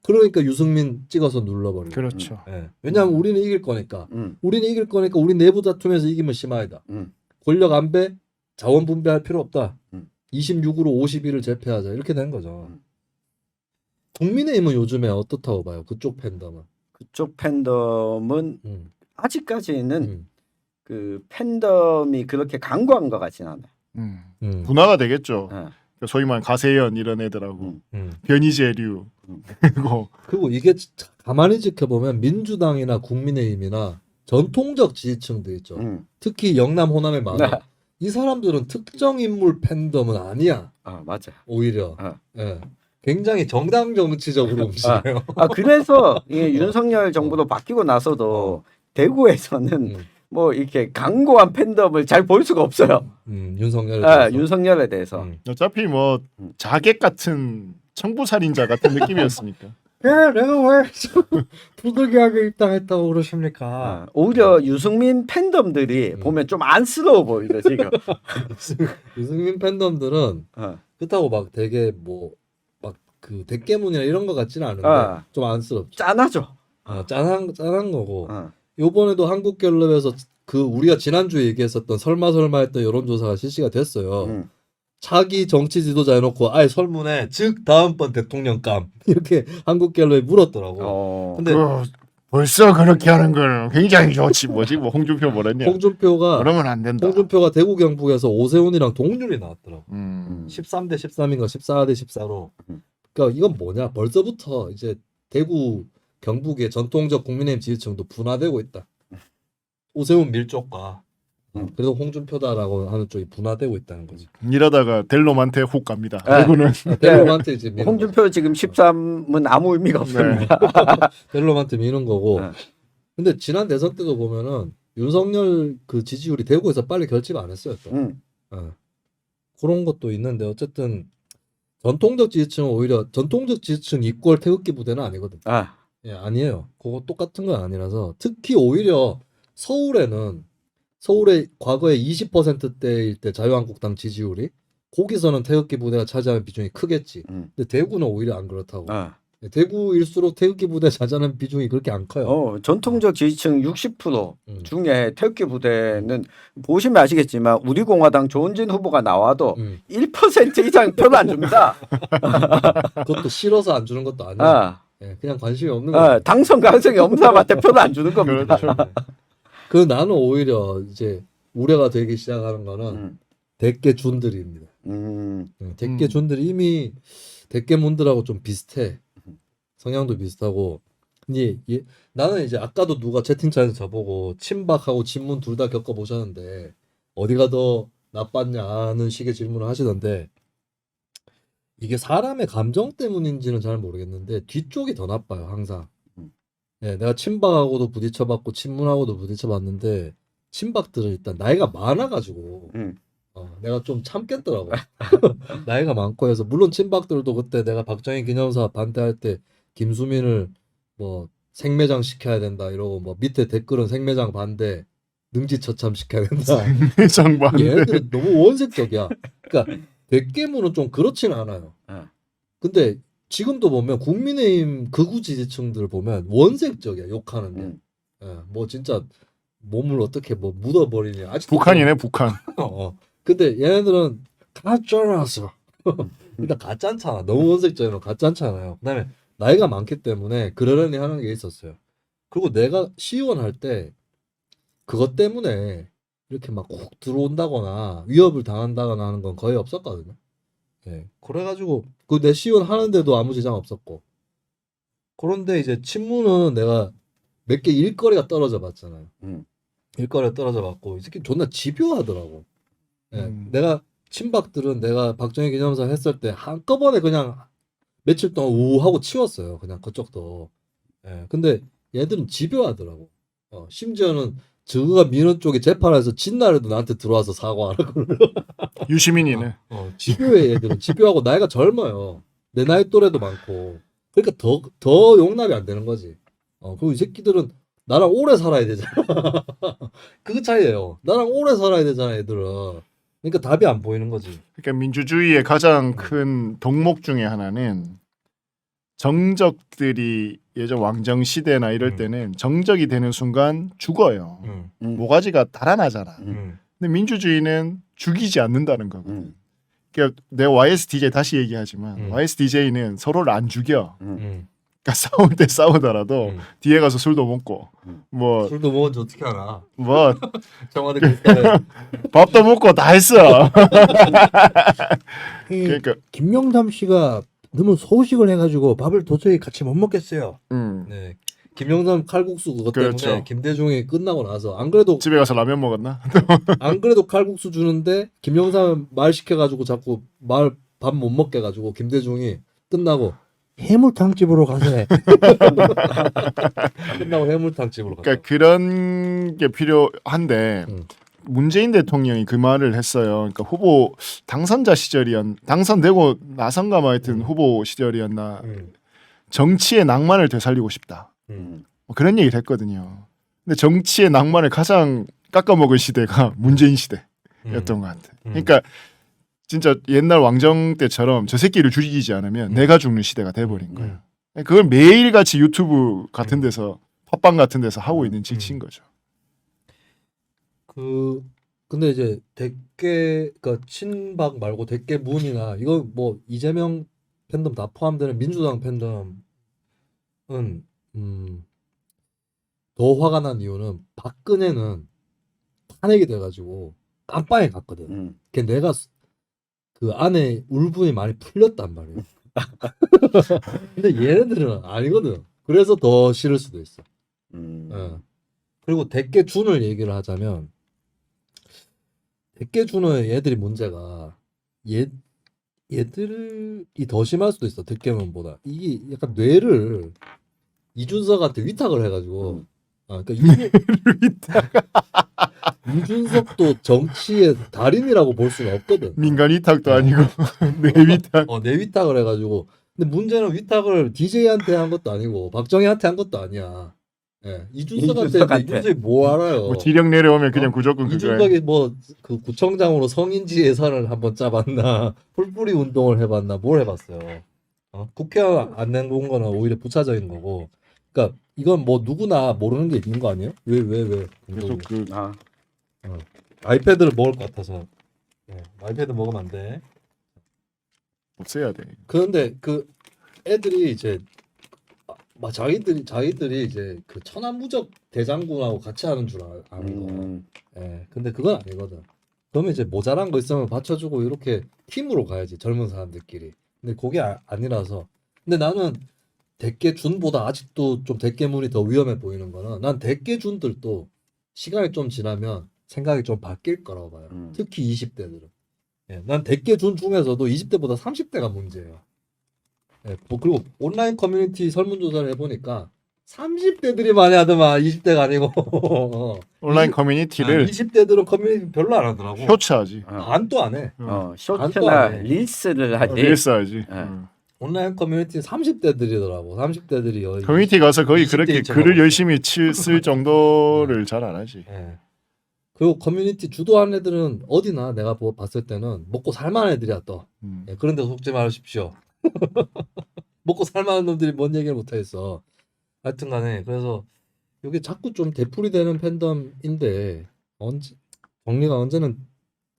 그러니까 유승민 찍어서 눌러버리고. 그렇죠. 예. 왜냐하면 우리는 이길 거니까. 우리는 이길 거니까 우리 내부 다툼에서 이기면 심하이다. 권력 안배, 자원 분배할 필요 없다. 26으로 51을 제패하자. 이렇게 된 거죠. 국민의힘은 요즘에 어떻다고 봐요? 그쪽 팬덤은. 그쪽 팬덤은 아직까지는 그 팬덤이 그렇게 강고한 것 같진 않아요. 분화가 되겠죠. 예. 소위 말하는 가세현 이런 애들하고 변희재류 그리고 이게 가만히 지켜보면 민주당이나 국민의힘이나 전통적 지지층들 있죠. 특히 영남 호남의 많은 이 사람들은 특정 인물 팬덤은 아니야. 맞아. 오히려 예. 굉장히 정당 정치적으로 움직여요. 그래서 이 윤석열 정부도 바뀌고 나서도 대구에서는 뭐 이렇게 강고한 팬덤을 잘 볼 수가 없어요. 윤석열에 대해서. 윤석열에 대해서. 어차피 뭐 자객 같은 청부살인자 같은 느낌이었으니까. 내가 왜 부득이하게 입당했다고 그러십니까? 오히려 유승민 팬덤들이 보면 좀 안쓰러워 보이죠 지금. 유승민 팬덤들은 그렇다고 막 되게 뭐 막 그 대깨문이나 이런 것 같지는 않은데 좀 안쓰럽죠. 짠하죠. 짠한 거고. 요번에도 한국갤럽에서 그 우리가 지난주에 얘기했었던 설마 했던 여론조사가 실시가 됐어요. 차기 정치 지도자 해놓고 아예 설문에 즉 다음번 대통령감 이렇게 한국갤럽에 물었더라고. 근데 벌써 그렇게 하는 건 굉장히 좋지. 뭐지? 뭐 홍준표 뭐랬냐? 홍준표가 그러면 안 된다. 홍준표가 대구 경북에서 오세훈이랑 동률이 나왔더라고. 13대 13인가 14대 14로. 그러니까 이건 뭐냐? 벌써부터 이제 대구 경북의 전통적 국민의힘 지지층도 분화되고 있다. 오세훈 밀쪽과 그래서 홍준표다라고 하는 쪽이 분화되고 있다는 거지. 이러다가 델롬한테 훅 갑니다. 대구는 델롬한테 이제 미는 홍준표 지금 13은 아무 의미가 없습니다. 델롬한테 미는 거고. 근데 지난 대선 때도 보면은 윤석열 그 지지율이 대구에서 빨리 결집 안 했어요. 또. 그런 것도 있는데 어쨌든 전통적 지지층은 오히려 전통적 지지층 이퀄 태극기 부대는 아니거든. 예, 아니에요. 그거 똑같은 건 아니라서 특히 오히려 서울의 과거에 20%대일 때 자유한국당 지지율이 거기서는 태극기 부대가 차지하는 비중이 크겠지. 근데 대구는 오히려 안 그렇다고. 대구일수록 태극기 부대 차지하는 비중이 그렇게 안 커요. 전통적 지지층 60% 중에 태극기 부대는 보시면 아시겠지만 우리공화당 조은진 후보가 나와도 1% 이상 표를 안 줍니다. 그것도 싫어서 안 주는 것도 아니야. 예, 그냥 관심이 없는 거예요. 당선 가능성이 없는 사람한테 표를 안 주는 겁니다. 그 나는 오히려 이제 우려가 되기 시작하는 거는 대깨준들입니다. 대깨준들이 이미 대깨문들하고 좀 비슷해. 성향도 비슷하고. 근데 나는 이제 아까도 누가 채팅창에서 저보고 친박하고 친문 둘 다 겪어보셨는데 어디가 더 나빴냐는 식의 질문을 하시던데 이게 사람의 감정 때문인지는 잘 모르겠는데 뒤쪽이 더 나빠요 항상. 예, 내가 친박하고도 부딪혀봤고 친문하고도 부딪혀봤는데 친박들은 일단 나이가 많아가지고 내가 좀 참겠더라고. 나이가 많고 해서 물론 친박들도 그때 내가 박정희 기념사 반대할 때 김수민을 뭐 생매장 시켜야 된다 이러고 뭐 밑에 댓글은 생매장 반대 능지처참 시켜야 된다. 장반. 얘네들은 너무 원색적이야. 그러니까 대깨문은 좀 그렇지는 않아요. 근데 지금도 보면 국민의힘 극우 지지층들 보면 원색적이야 욕하는데. 예, 뭐 진짜 몸을 어떻게 뭐 묻어버리냐. 아직도 북한이네 북한. 근데 얘네들은 가짜라서 일단 가짜잖아. 너무 원색적이면 가짜잖아요. 그다음에 나이가 많기 때문에 그러려니 하는 게 있었어요. 그리고 내가 시의원 할 때 그것 때문에 이렇게 막 훅 들어온다거나 위협을 당한다거나 하는 건 거의 없었거든요. 네. 그래가지고 그 내 시의원 하는데도 아무 지장 없었고. 그런데 이제 친문은 내가 몇 개 일거리가 떨어져 봤잖아요. 일거리가 떨어져 봤고 이 새끼 존나 집요하더라고. 네. 내가 친박들은 내가 박정희 기념사 했을 때 한꺼번에 그냥 며칠 동안 우하고 치웠어요. 그냥 그쪽도. 예. 근데 얘들은 집요하더라고. 심지어는 저가 미는 쪽에 재판에서 진날에도 나한테 들어와서 사과하라고. 유시민이네. 집요해 얘들은. 집요하고 나이가 젊어요. 내 나이 또래도 많고. 그러니까 더 용납이 안 되는 거지. 그리고 이 새끼들은 나랑 오래 살아야 되잖아. 그 차이예요. 나랑 오래 살아야 되잖아 얘들은. 그러니까 답이 안 보이는 거지. 그러니까 민주주의의 가장 큰 덕목 중에 하나는 정적들이 예전 왕정 시대나 이럴 때는 정적이 되는 순간 죽어요. 모가지가 달아나잖아. 근데 민주주의는 죽이지 않는다는 거거든. 그러니까 내가 YSDJ 다시 얘기하지만 YSDJ는 서로를 안 죽여. 그러니까 싸울 때 싸우더라도 뒤에 가서 술도 먹고 뭐 술도 먹은지 어떻게 알아? 뭐 청와대 국가에 밥도 먹고 다 했어. 이 그러니까 김영삼 씨가 너무 소식을 해가지고 밥을 도저히 같이 못 먹겠어요. 네. 김영삼 칼국수 그것 때문에 그렇죠. 김대중이 끝나고 나서 안 그래도 집에 가서 라면 먹었나? 안 그래도 칼국수 주는데 김영삼 말 시켜가지고 자꾸 말 밥 못 먹게 해가지고 김대중이 끝나고 해물탕집으로 가세. 끝나고 해물탕집으로 갔다. 그러니까 그런 게 필요한데 문재인 대통령이 그 말을 했어요. 그러니까 후보 당선자 당선되고 나선가 뭐 하여튼 후보 시절이었나. 정치의 낭만을 되살리고 싶다. 뭐 그런 얘기를 했거든요. 근데 정치의 낭만을 가장 깎아먹은 시대가 문재인 시대였던 것 같아. 그러니까 진짜 옛날 왕정 때처럼 저 새끼를 죽이지 않으면 내가 죽는 시대가 돼버린 거야. 그걸 매일같이 유튜브 같은 데서 팟빵 같은 데서 하고 있는 짓인 거죠. 근데 이제 대깨 그러니까 친박 말고 대깨문이나 이거 뭐 이재명 팬덤 다 포함되는 민주당 팬덤은 더 화가 난 이유는 박근혜는 탄핵이 돼가지고 깜빵에 갔거든. 걔 내가 그 안에 울분이 많이 풀렸단 말이에요. 근데 얘네들은 아니거든. 그래서 더 싫을 수도 있어. 그리고 대깨준을 얘기를 하자면 대깨준의 얘들이 문제가 얘들이 더 심할 수도 있어. 대깨문보다. 이게 약간 뇌를 이준석한테 위탁을 해가지고 그러니까 이준석도 정치의 달인이라고 볼 수는 없거든. 민간 위탁도 아니고 내 위탁. 내 위탁을 해가지고. 근데 문제는 위탁을 DJ한테 한 것도 아니고 박정희한테 한 것도 아니야. 예, 이준석한테 이준석이 뭐 알아요? 뭐 지령 내려오면 그냥 무조건 그거야. 이준석이 뭐 그 구청장으로 성인지 예산을 한번 짜봤나, 풀뿌리 운동을 해봤나, 뭘 해봤어요. 국회의원 안 내놓은 거는 오히려 부차적인 거고. 그러니까 이건 뭐 누구나 모르는 게 있는 거 아니에요? 왜? 계속 그 아이패드를 먹을 것 같아서. 아이패드 먹으면 안 돼. 없애야 돼. 그런데 그 애들이 이제 자기들이 이제 그 천하무적 대장군하고 같이 하는 줄 아는 거. 근데 그건 아니거든. 그러면 이제 모자란 거 있으면 받쳐주고 이렇게 팀으로 가야지 젊은 사람들끼리. 근데 그게 아니라서. 근데 나는 대깨준보다 아직도 좀 대깨문이 더 위험해 보이는 거는 난 대깨준들도 시간이 좀 지나면 생각이 좀 바뀔 거라고 봐요. 특히 20대들은. 예, 난 100개 준 중에서도 20대보다 30대가 문제예요. 예, 그리고 온라인 커뮤니티 설문조사를 해보니까 30대들이 많이 하더만 20대가 아니고 온라인 커뮤니티를 20대들은 커뮤니티 별로 안 하더라고. 효차하지. 안도 안 해. 어, 안 쇼트나 해. 릴스를 하지. 릴스 하지. 예. 온라인 커뮤니티 30대들이더라고. 30대들이 커뮤니티 가서 거의 20대 그렇게 인정하고 글을 있어. 열심히 쓸 정도를 잘 안 하지. 예. 그리고 커뮤니티 주도하는 애들은 어디나 내가 봤을 때는 먹고 살만한 애들이야 또. 예, 그런 데 속지 마십시오. 먹고 살만한 놈들이 뭔 얘기를 못하겠어. 하여튼간에 그래서 이게 자꾸 좀 되풀이 되는 팬덤인데 언제 정리가 언제는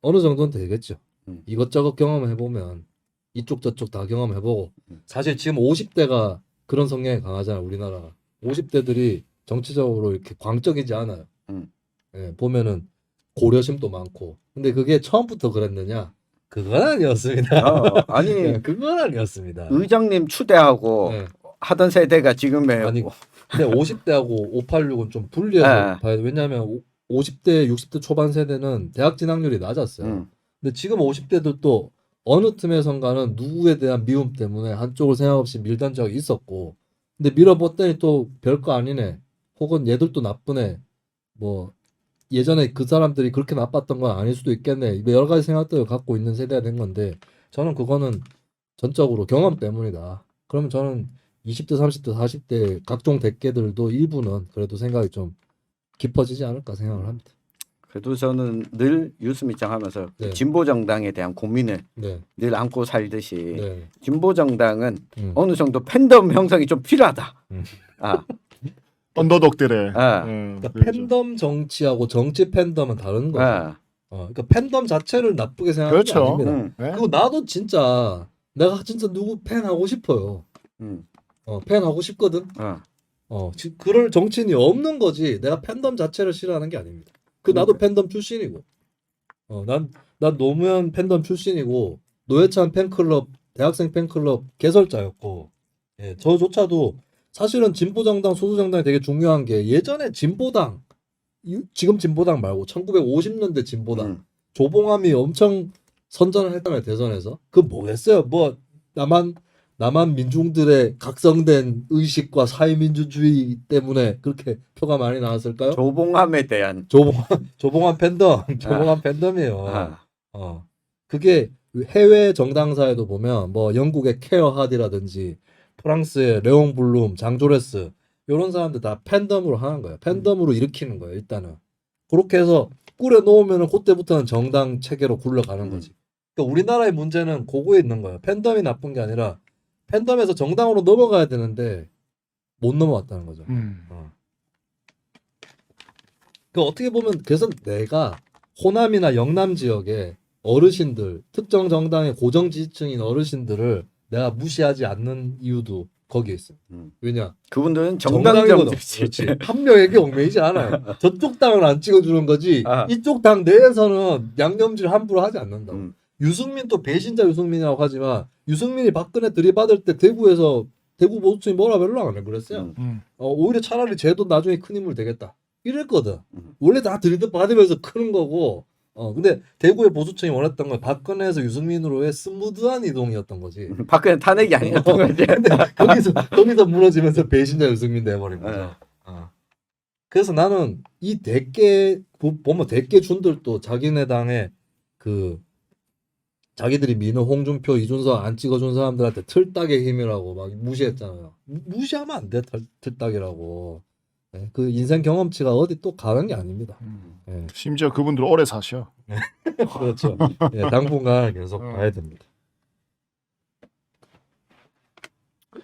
어느 정도는 되겠죠. 이것저것 경험을 해보면 이쪽 저쪽 다 경험해보고 사실 지금 50대가 그런 성향이 강하잖아 우리나라가. 50대들이 정치적으로 이렇게 광적이지 않아요. 예, 보면은 고려심도 많고. 근데 그게 처음부터 그랬느냐? 그건 아니었습니다. 아니 예, 그건 아니었습니다. 의장님 추대하고 예. 하던 세대가 지금의 아니 근데 50대하고 586은 좀 분리해서 예. 봐야 돼. 왜냐하면 50대, 60대 초반 세대는 대학 진학률이 낮았어요. 근데 지금 50대들도 어느 틈에선가는 누구에 대한 미움 때문에 한쪽을 생각 없이 밀던 적이 있었고, 근데 밀어봤더니 또 별거 아니네. 혹은 얘들도 나쁘네. 뭐 예전에 그 사람들이 그렇게 나빴던 건 아닐 수도 있겠네. 여러 가지 생각들을 갖고 있는 세대가 된 건데 저는 그거는 전적으로 경험 때문이다. 그러면 저는 20대, 30대, 40대 각종 대깨들도 일부는 그래도 생각이 좀 깊어지지 않을까 생각을 합니다. 그래도 저는 늘 유스미장 하면서 네. 진보 정당에 대한 고민을 네, 늘 안고 살듯이 네, 진보 정당은 어느 어느 정도 팬덤 형성이 좀 필요하다. 아, 언더독들의 그러니까 그렇죠. 팬덤 정치하고 정치 팬덤은 다른 거죠. 아, 그러니까 팬덤 자체를 나쁘게 생각하는 게 그렇죠. 아닙니다. 네? 그리고 나도 진짜 내가 진짜 누구 팬 하고 싶어요. 팬 하고 싶거든. 그럴 정치인이 없는 거지. 내가 팬덤 자체를 싫어하는 게 아닙니다. 나도 팬덤 출신이고. 난 노무현 팬덤 출신이고 노회찬 팬클럽, 대학생 팬클럽 개설자였고. 예, 저조차도 사실은 진보정당, 소수정당이 되게 중요한 게 예전에 진보당, 지금 진보당 말고 1950년대 진보당 조봉암이 엄청 선전을 했잖아요 대선에서. 그 뭐겠어요? 뭐 남한 민중들의 각성된 의식과 사회민주주의 때문에 그렇게 표가 많이 나왔을까요? 조봉암에 대한 조봉암 팬덤, 조봉암 팬덤이에요. 그게 해외 정당사에도 보면 뭐 영국의 케어 하디라든지 프랑스의 레옹 블룸, 장조레스 이런 사람들 다 팬덤으로 하는 거예요. 팬덤으로 일으키는 거예요. 일단은 그렇게 해서 꾸려 놓으면은 그때부터는 정당 체계로 굴러가는 거지. 그러니까 우리나라의 문제는 그거에 있는 거예요. 팬덤이 나쁜 게 아니라 팬덤에서 정당으로 넘어가야 되는데 못 넘어왔다는 거죠. 그러니까 어떻게 보면 그래서 내가 호남이나 영남 지역의 어르신들, 특정 정당의 고정 지지층인 어르신들을 내가 무시하지 않는 이유도 거기에 있어요. 왜냐? 그분들은 정당이거든. 정당정치지. 그렇지. 한 명에게 얽매이지 않아요. 저쪽 당은 안 찍어주는 거지. 이쪽 당 내에서는 양념질 함부로 하지 않는다고. 유승민 또 배신자 유승민이라고 하지만 유승민이 박근혜 들이받을 때 대구에서 대구 보수층이 뭐라 별로 안 해 그랬어요. 오히려 차라리 쟤도 나중에 큰 인물 되겠다. 이랬거든. 원래 다 들이받으면서 크는 거고. 근데 대구의 보수층이 원했던 건 박근혜에서 유승민으로의 스무드한 이동이었던 거지. 박근혜 탄핵이 아니었던 거지. 근데 거기서 무너지면서 배신자 유승민 돼버린 거죠. 그래서 나는 이 대깨 보면 대깨 준들도 자기네 당에 그 자기들이 미는 홍준표, 이준석 안 찍어준 사람들한테 틀딱의 힘이라고 막 무시했잖아요. 무시하면 안 돼, 틀딱이라고. 네, 그 인생 경험치가 어디 또 가는 게 아닙니다. 네. 심지어 그분들 오래 사셔. 그렇죠. 네, 당분간 계속 봐야 됩니다.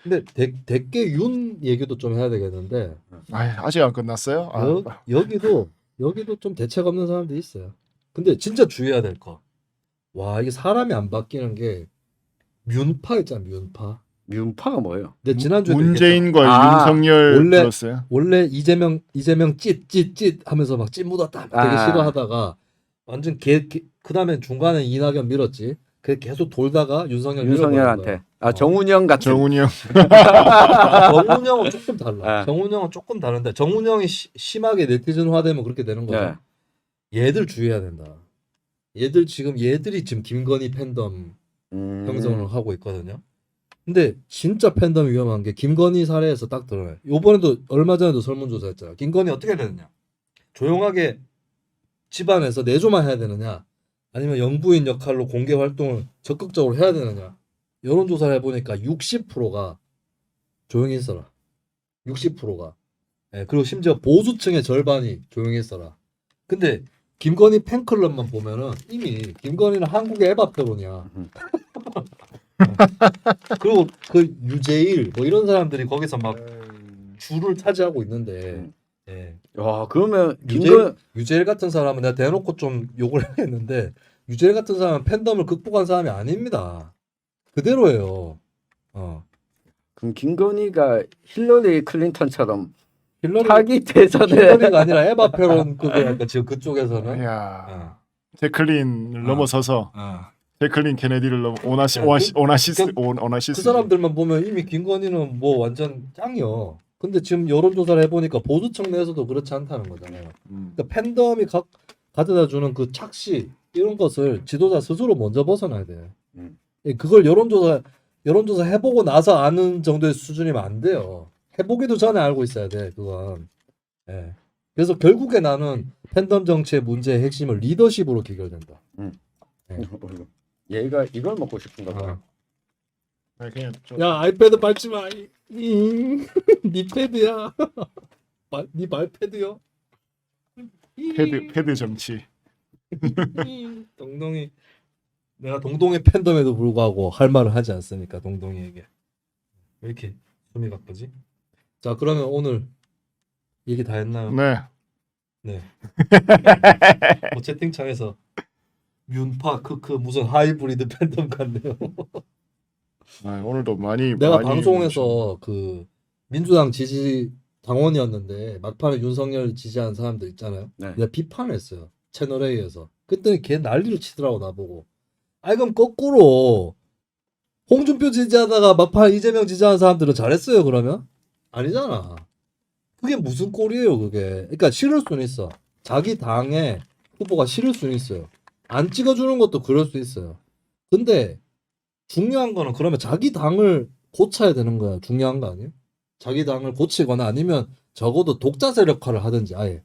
근데 대깨 윤 얘기도 좀 해야 되겠는데 아직 안 끝났어요? 여기도 좀 대책 없는 사람들이 있어요. 근데 진짜 주의해야 될 거. 와 이게 사람이 안 바뀌는 게 뮨파 있잖아 뮨파. 뮨파가 뭐예요? 근데 지난주에 문재인과 윤석열 들었어요. 원래 이재명 찌 하면서 막 찌 묻었다 되게 싫어하다가 완전 그다음에 중간에 이낙연 밀었지. 그 계속 돌다가 윤석열한테 정운영 같은. 정운영. 정운영은 조금 달라. 정운영은 조금 다른데 정운영이 심하게 네티즌화되면 그렇게 되는 거죠. 얘들 주의해야 된다. 얘들이 지금 김건희 팬덤 형성을 하고 있거든요. 근데 진짜 팬덤이 위험한 게 김건희 사례에서 딱 드러나요. 요번에도 얼마 전에도 설문조사했잖아. 김건희 어떻게 해야 되느냐? 조용하게 집안에서 내조만 해야 되느냐? 아니면 영부인 역할로 공개 활동을 적극적으로 해야 되느냐? 여론조사를 해보니까 60%가 조용히 있어라. 60%가. 예, 그리고 심지어 보수층의 절반이 조용히 있어라. 근데 김건희 팬클럽만 보면은 이미 김건희는 한국의 에바 페론이야. 그리고 그 유재일 뭐 이런 사람들이 거기서 막 줄을 차지하고 있는데, 예. 와, 그러면 유재일 같은 사람은 내가 대놓고 좀 욕을 했는데 유재일 같은 사람은 팬덤을 극복한 사람이 아닙니다. 그대로예요. 그럼 김건희가 힐러리 클린턴처럼 힐러리 차기 대선에 힐러리가 아니라 에바 페론 급이니까 지금 그쪽에서는. 야, 제클린을 어. 넘어서서 어. 제클린 케네디를 넘어 오나시스 그 사람들만 보면 이미 김건희는 뭐 완전 짱이요. 근데 지금 여론조사를 해보니까 보수층 내에서도 그렇지 않다는 거잖아요. 그러니까 팬덤이 가져다 주는 그 착시 이런 것을 지도자 스스로 먼저 벗어나야 돼. 예, 그걸 여론조사 해보고 나서 아는 정도의 수준이면 안 돼요. 해보기도 전에 알고 있어야 돼. 그건. 예. 그래서 결국에 나는 팬덤 정치의 문제의 핵심은 리더십으로 귀결된다. 얘가 이걸 먹고 싶은가 봐. 아니, 그냥 야 아이패드 밟지 마. 니 패드야. 니 말패드요. 패드 정치. 동동이 내가 동동의 팬덤에도 불구하고 할 말을 하지 않습니까? 동동이에게 왜 이렇게 숨이 가쁘지? 자 그러면 오늘 얘기 다 했나요? 네. 네. 뭐 채팅창에서 윤파 크크 무슨 하이브리드 팬덤 같네요. 아, 오늘도 많이 내가 많이 방송에서 그 민주당 지지 당원이었는데 막판에 윤석열 지지한 사람들 있잖아요. 네. 내가 비판했어요. 채널 A에서. 그랬더니 걔 난리를 치더라고 나보고. 아이 그럼 거꾸로 홍준표 지지하다가 막판 이재명 지지한 사람들은 잘했어요 그러면? 아니잖아. 그게 무슨 꼴이에요 그게. 그러니까 싫을 수는 있어. 자기 당의 후보가 싫을 수는 있어요. 안 찍어주는 것도 그럴 수 있어요. 근데 중요한 거는 그러면 자기 당을 고쳐야 되는 거야. 중요한 거 아니에요? 자기 당을 고치거나 아니면 적어도 독자 세력화를 하든지 아예.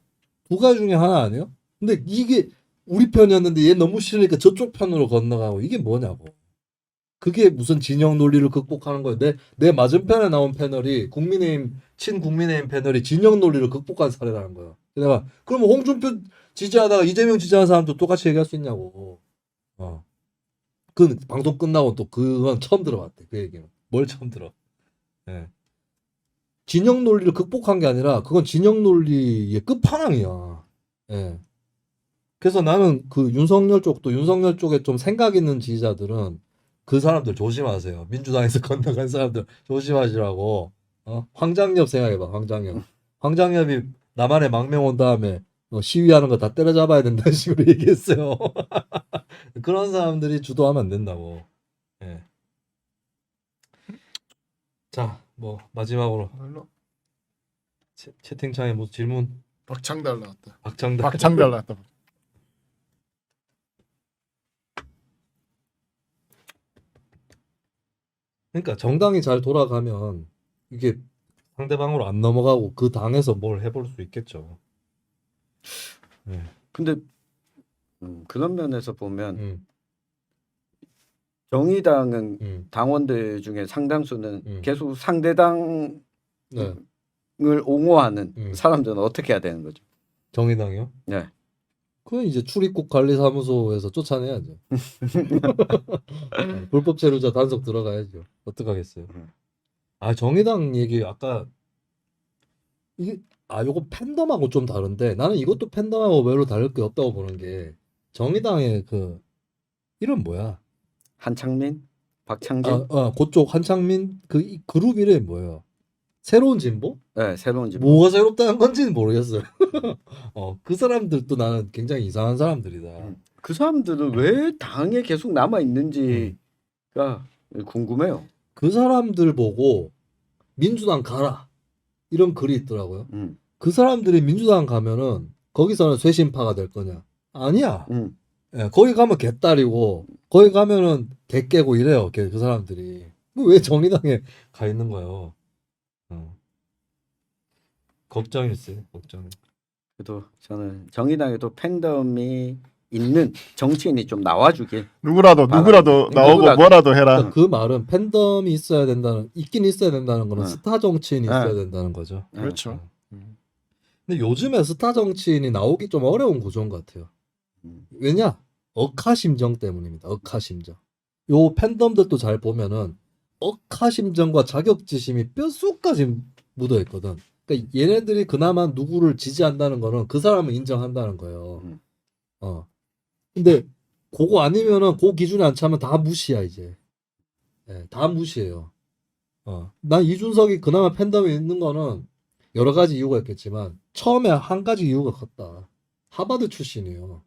두 가지 중에 하나 아니에요? 근데 이게 우리 편이었는데 얘 너무 싫으니까 저쪽 편으로 건너가고 이게 뭐냐고. 그게 무슨 진영 논리를 극복하는 거예요. 내 맞은편에 나온 패널이 친국민의힘 패널이 진영 논리를 극복한 사례라는 거예요. 내가 그러면 홍준표 지지하다가 이재명 지지하는 사람도 똑같이 얘기할 수 있냐고. 그 방송 끝나고 또 그건 처음 들어봤대. 그 얘기는. 뭘 처음 들어. 예. 진영 논리를 극복한 게 아니라 그건 진영 논리의 끝판왕이야. 예. 그래서 나는 그 윤석열 쪽에 좀 생각 있는 지지자들은 그 사람들 조심하세요. 민주당에서 건너간 사람들 조심하시라고. 황장엽 생각해봐. 황장엽이 남한에 망명 온 다음에 시위하는 거 다 때려잡아야 된다는 식으로 얘기했어요. 그런 사람들이 주도하면 안 된다고. 예. 자, 뭐 마지막으로 채팅창에 뭐 질문. 박창달 나왔다. 박창달 나왔다. 그러니까 정당이 잘 돌아가면 이게 상대방으로 안 넘어가고 그 당에서 뭘 해볼 수 있겠죠. 네. 근데 그런 면에서 보면 정의당은 당원들 중에 상당수는 계속 상대당을 네. 옹호하는 음. 사람들은 어떻게 해야 되는 거죠? 정의당이요? 네. 그건 이제 출입국 관리사무소에서 쫓아내야죠. 불법 체류자 단속 들어가야죠. 어떡하겠어요. 아 정의당 얘기 아까 이게 요거 팬덤하고 좀 다른데 나는 이것도 팬덤하고 별로 다를 게 없다고 보는 게 정의당의 그 이름 뭐야? 한창민, 박창진, 그쪽 한창민 그 그룹 이름이 뭐예요? 새로운 진보? 네, 새로운 집. 뭐가 새롭다는 건지는 모르겠어요. 그 사람들도 나는 굉장히 이상한 사람들이다. 그 사람들은 왜 당에 계속 남아 있는지가 궁금해요. 그 사람들 보고 민주당 가라 이런 글이 있더라고요. 그 사람들이 민주당 가면은 거기서는 쇄신파가 될 거냐? 아니야. 예, 거기 가면 개딸이고 거기 가면은 개 깨고 이래요. 그 사람들이. 왜 정의당에 가 있는 거예요? 걱정일세. 걱정. 그래도 저는 정의당에도 팬덤이 있는 정치인이 좀 나와주길. 누구라도 나오고 누구라도. 뭐라도 해라. 그러니까 그 말은 팬덤이 있긴 있어야 된다는 거는 응. 스타 정치인이 응. 있어야 된다는 거죠. 그렇죠. 근데 요즘에 스타 정치인이 나오기 좀 어려운 구조인 것 같아요. 음. 왜냐? 억하심정 때문입니다. 억하심정. 요 팬덤들도 잘 보면은 억하심정과 자격지심이 뼛속까지 묻어 있거든. 그러니까 얘네들이 그나마 누구를 지지한다는 거는 그 사람을 인정한다는 거예요. 근데 그거 아니면은 그 기준에 안 차면 다 무시야 이제. 예, 다 무시해요. 난 이준석이 그나마 팬덤이 있는 거는 여러 가지 이유가 있겠지만 처음에 한 가지 이유가 컸다. 하버드 출신이에요.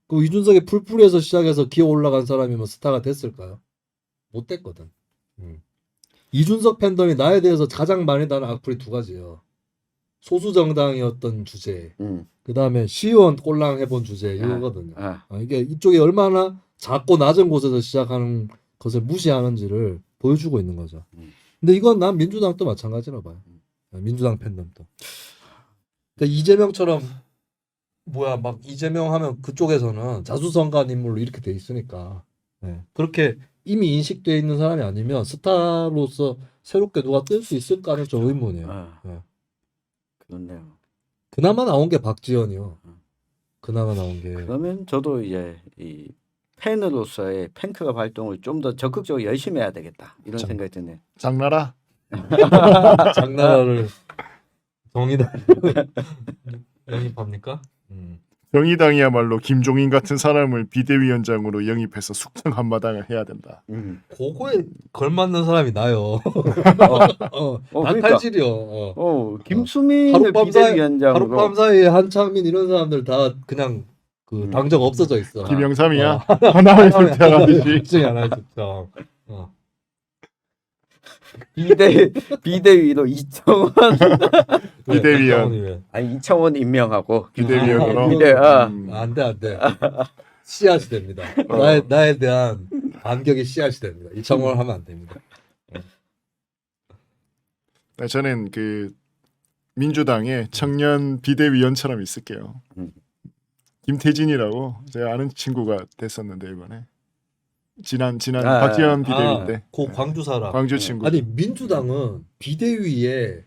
그 이준석이 풀뿌리에서 시작해서 기어 올라간 사람이면 스타가 됐을까요? 못 됐거든. 이준석 팬덤이 나에 대해서 가장 많이 다는 악플이 두 가지예요. 소수 정당이었던 주제, 그 다음에 시의원 꼴랑 해본 주제 이거거든요. 이게 이쪽이 얼마나 작고 낮은 곳에서 시작하는 것을 무시하는지를 보여주고 있는 거죠. 근데 이건 난 민주당도 마찬가지라 봐요. 민주당 팬덤도. 그러니까 이재명처럼 막 이재명 하면 그쪽에서는 자수성가한 인물로 이렇게 돼 있으니까 그렇게 이미 인식돼 있는 사람이 아니면 스타로서 새롭게 누가 뜰 수 있을까는 좀 의문이에요. 그렇네요. 그나마 나온 게 박지원이요. 그나마 나온 게. 그러면 저도 이제 이 팬으로서의 팬클럽 활동을 좀 더 적극적으로 열심히 해야 되겠다 이런 생각이 드네요. 장나라. 장나라를 정의당 영입합니까? 정의당이야말로 김종인 같은 사람을 비대위원장으로 영입해서 숙청 한마당을 해야 된다. 그거에 걸맞는 사람이 나요. 그러니까. 탈질이요. 김수민을 하룻밤 사이- 비대위원장으로. 하룻밤 사이에 한창민 이런 사람들 다 그냥 그 당적 없어져 있어. 김영삼이야. 하나의 숙청하듯이. 특징이 하나의 특정. 비대위로 이청원 비대위원. 아니 이청원 임명하고 비대위원으로. 안돼. 씨앗이 됩니다. 나에 대한 반격이 씨앗이 됩니다. 이청원 하면 안 됩니다. 저는 그 민주당의 청년 비대위원처럼 있을게요. 김태진이라고 제가 아는 친구가 됐었는데 이번에 지난 박지원 비대위 때 그 광주 사람. 광주 친구. 아니 민주당은 비대위에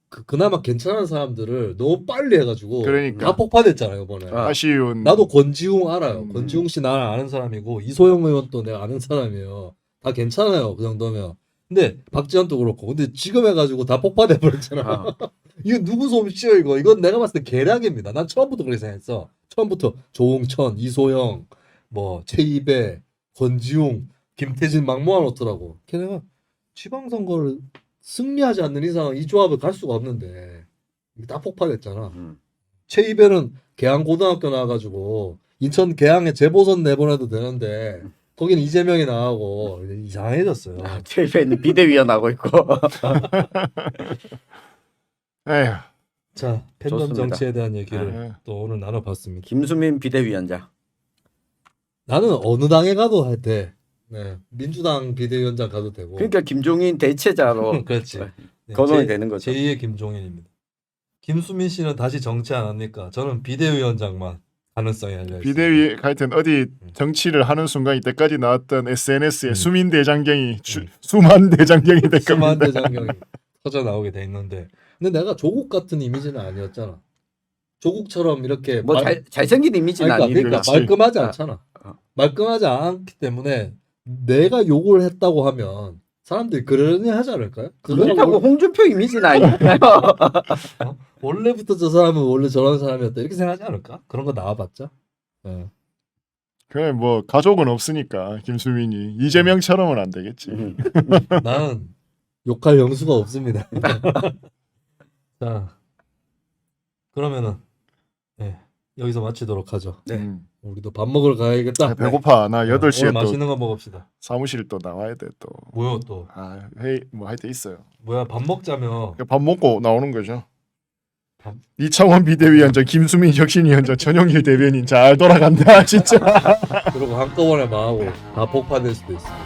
그나마 괜찮은 사람들을 너무 빨리 해가지고 그러니까. 다 폭파됐잖아요 이번에. 아쉬운. 나도 권지웅 알아요. 권지웅 씨 나는 아는 사람이고 이소영 의원도 내가 아는 사람이에요. 다 괜찮아요 그 정도면. 근데 박지원도 그렇고. 근데 지금 해가지고 다 폭파돼 버렸잖아. 이거 누구 솜씨야 이거? 이건 내가 봤을 때 계략입니다. 난 처음부터 그렇게 생각했어. 처음부터 조홍천, 이소영, 뭐 최이배, 권지웅, 김태진 막 모아놓더라고. 걔네가 지방선거를 승리하지 않는 이상 이 조합을 갈 수가 없는데 이게 다 폭파됐잖아. 최이배는 계양고등학교 나와가지고 인천 계양에 재보선 내보내도 되는데 거기는 이재명이 나가고 이상해졌어요. 최입에는 비대위원 하고 있고. 에휴. 자, 팬덤 좋습니다. 정치에 대한 얘기를 네. 또 오늘 나눠봤습니다. 김수민 비대위원장. 나는 어느 당에 가도 할 때 민주당 비대위원장 가도 되고. 그러니까 김종인 대체자로 그렇지. 네, 거론이 되는 거죠. 제2의 김종인입니다. 김수민 씨는 다시 정치 안 합니까? 저는 비대위원장만 가능성이 열려 있습니다. 비대위 하여튼 어디 정치를 하는 순간 이때까지 나왔던 SNS에 수민 대장경이 수만 대장경이 될 수만 겁니다. 대장경이 터져 나오게 돼 있는데, 근데 내가 조국 같은 이미지는 아니었잖아. 조국처럼 이렇게 뭐 잘생긴 이미지는 그러니까 아니니까. 그렇지. 말끔하지 않잖아. 말끔하지 않기 때문에 내가 욕을 했다고 하면 사람들이 그러니 하지 않을까요? 그렇다고 홍준표 이미지는 아니니까요. 원래부터 저 사람은 원래 저런 사람이었다 이렇게 생각하지 않을까? 그런 거 나와봤자. 그래 뭐 가족은 없으니까 김수민이 이재명처럼은 안 되겠지. 나는 욕할 영수가 없습니다. 자, 그러면은 여기서 마치도록 하죠. 네. 우리도 밥 먹으러 가야겠다. 아, 배고파. 나 오늘 8시에 또 맛있는 거 먹읍시다. 사무실 또 나와야 돼 또. 뭐요 또? 회의 뭐 할 때 있어요. 뭐야 밥 먹자며. 밥 먹고 나오는 거죠. 이창원 비대위원장, 김수민 혁신위원장, 전용길 대변인 잘 돌아간다 진짜. 그리고 한꺼번에 망하고 다 폭파될 수도 있습니다.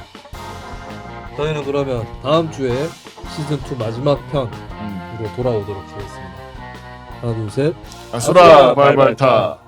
저희는 그러면 다음 주에 시즌 2 마지막 편으로 돌아오도록 하겠습니다. 하나 둘 셋. 아수라 발발타.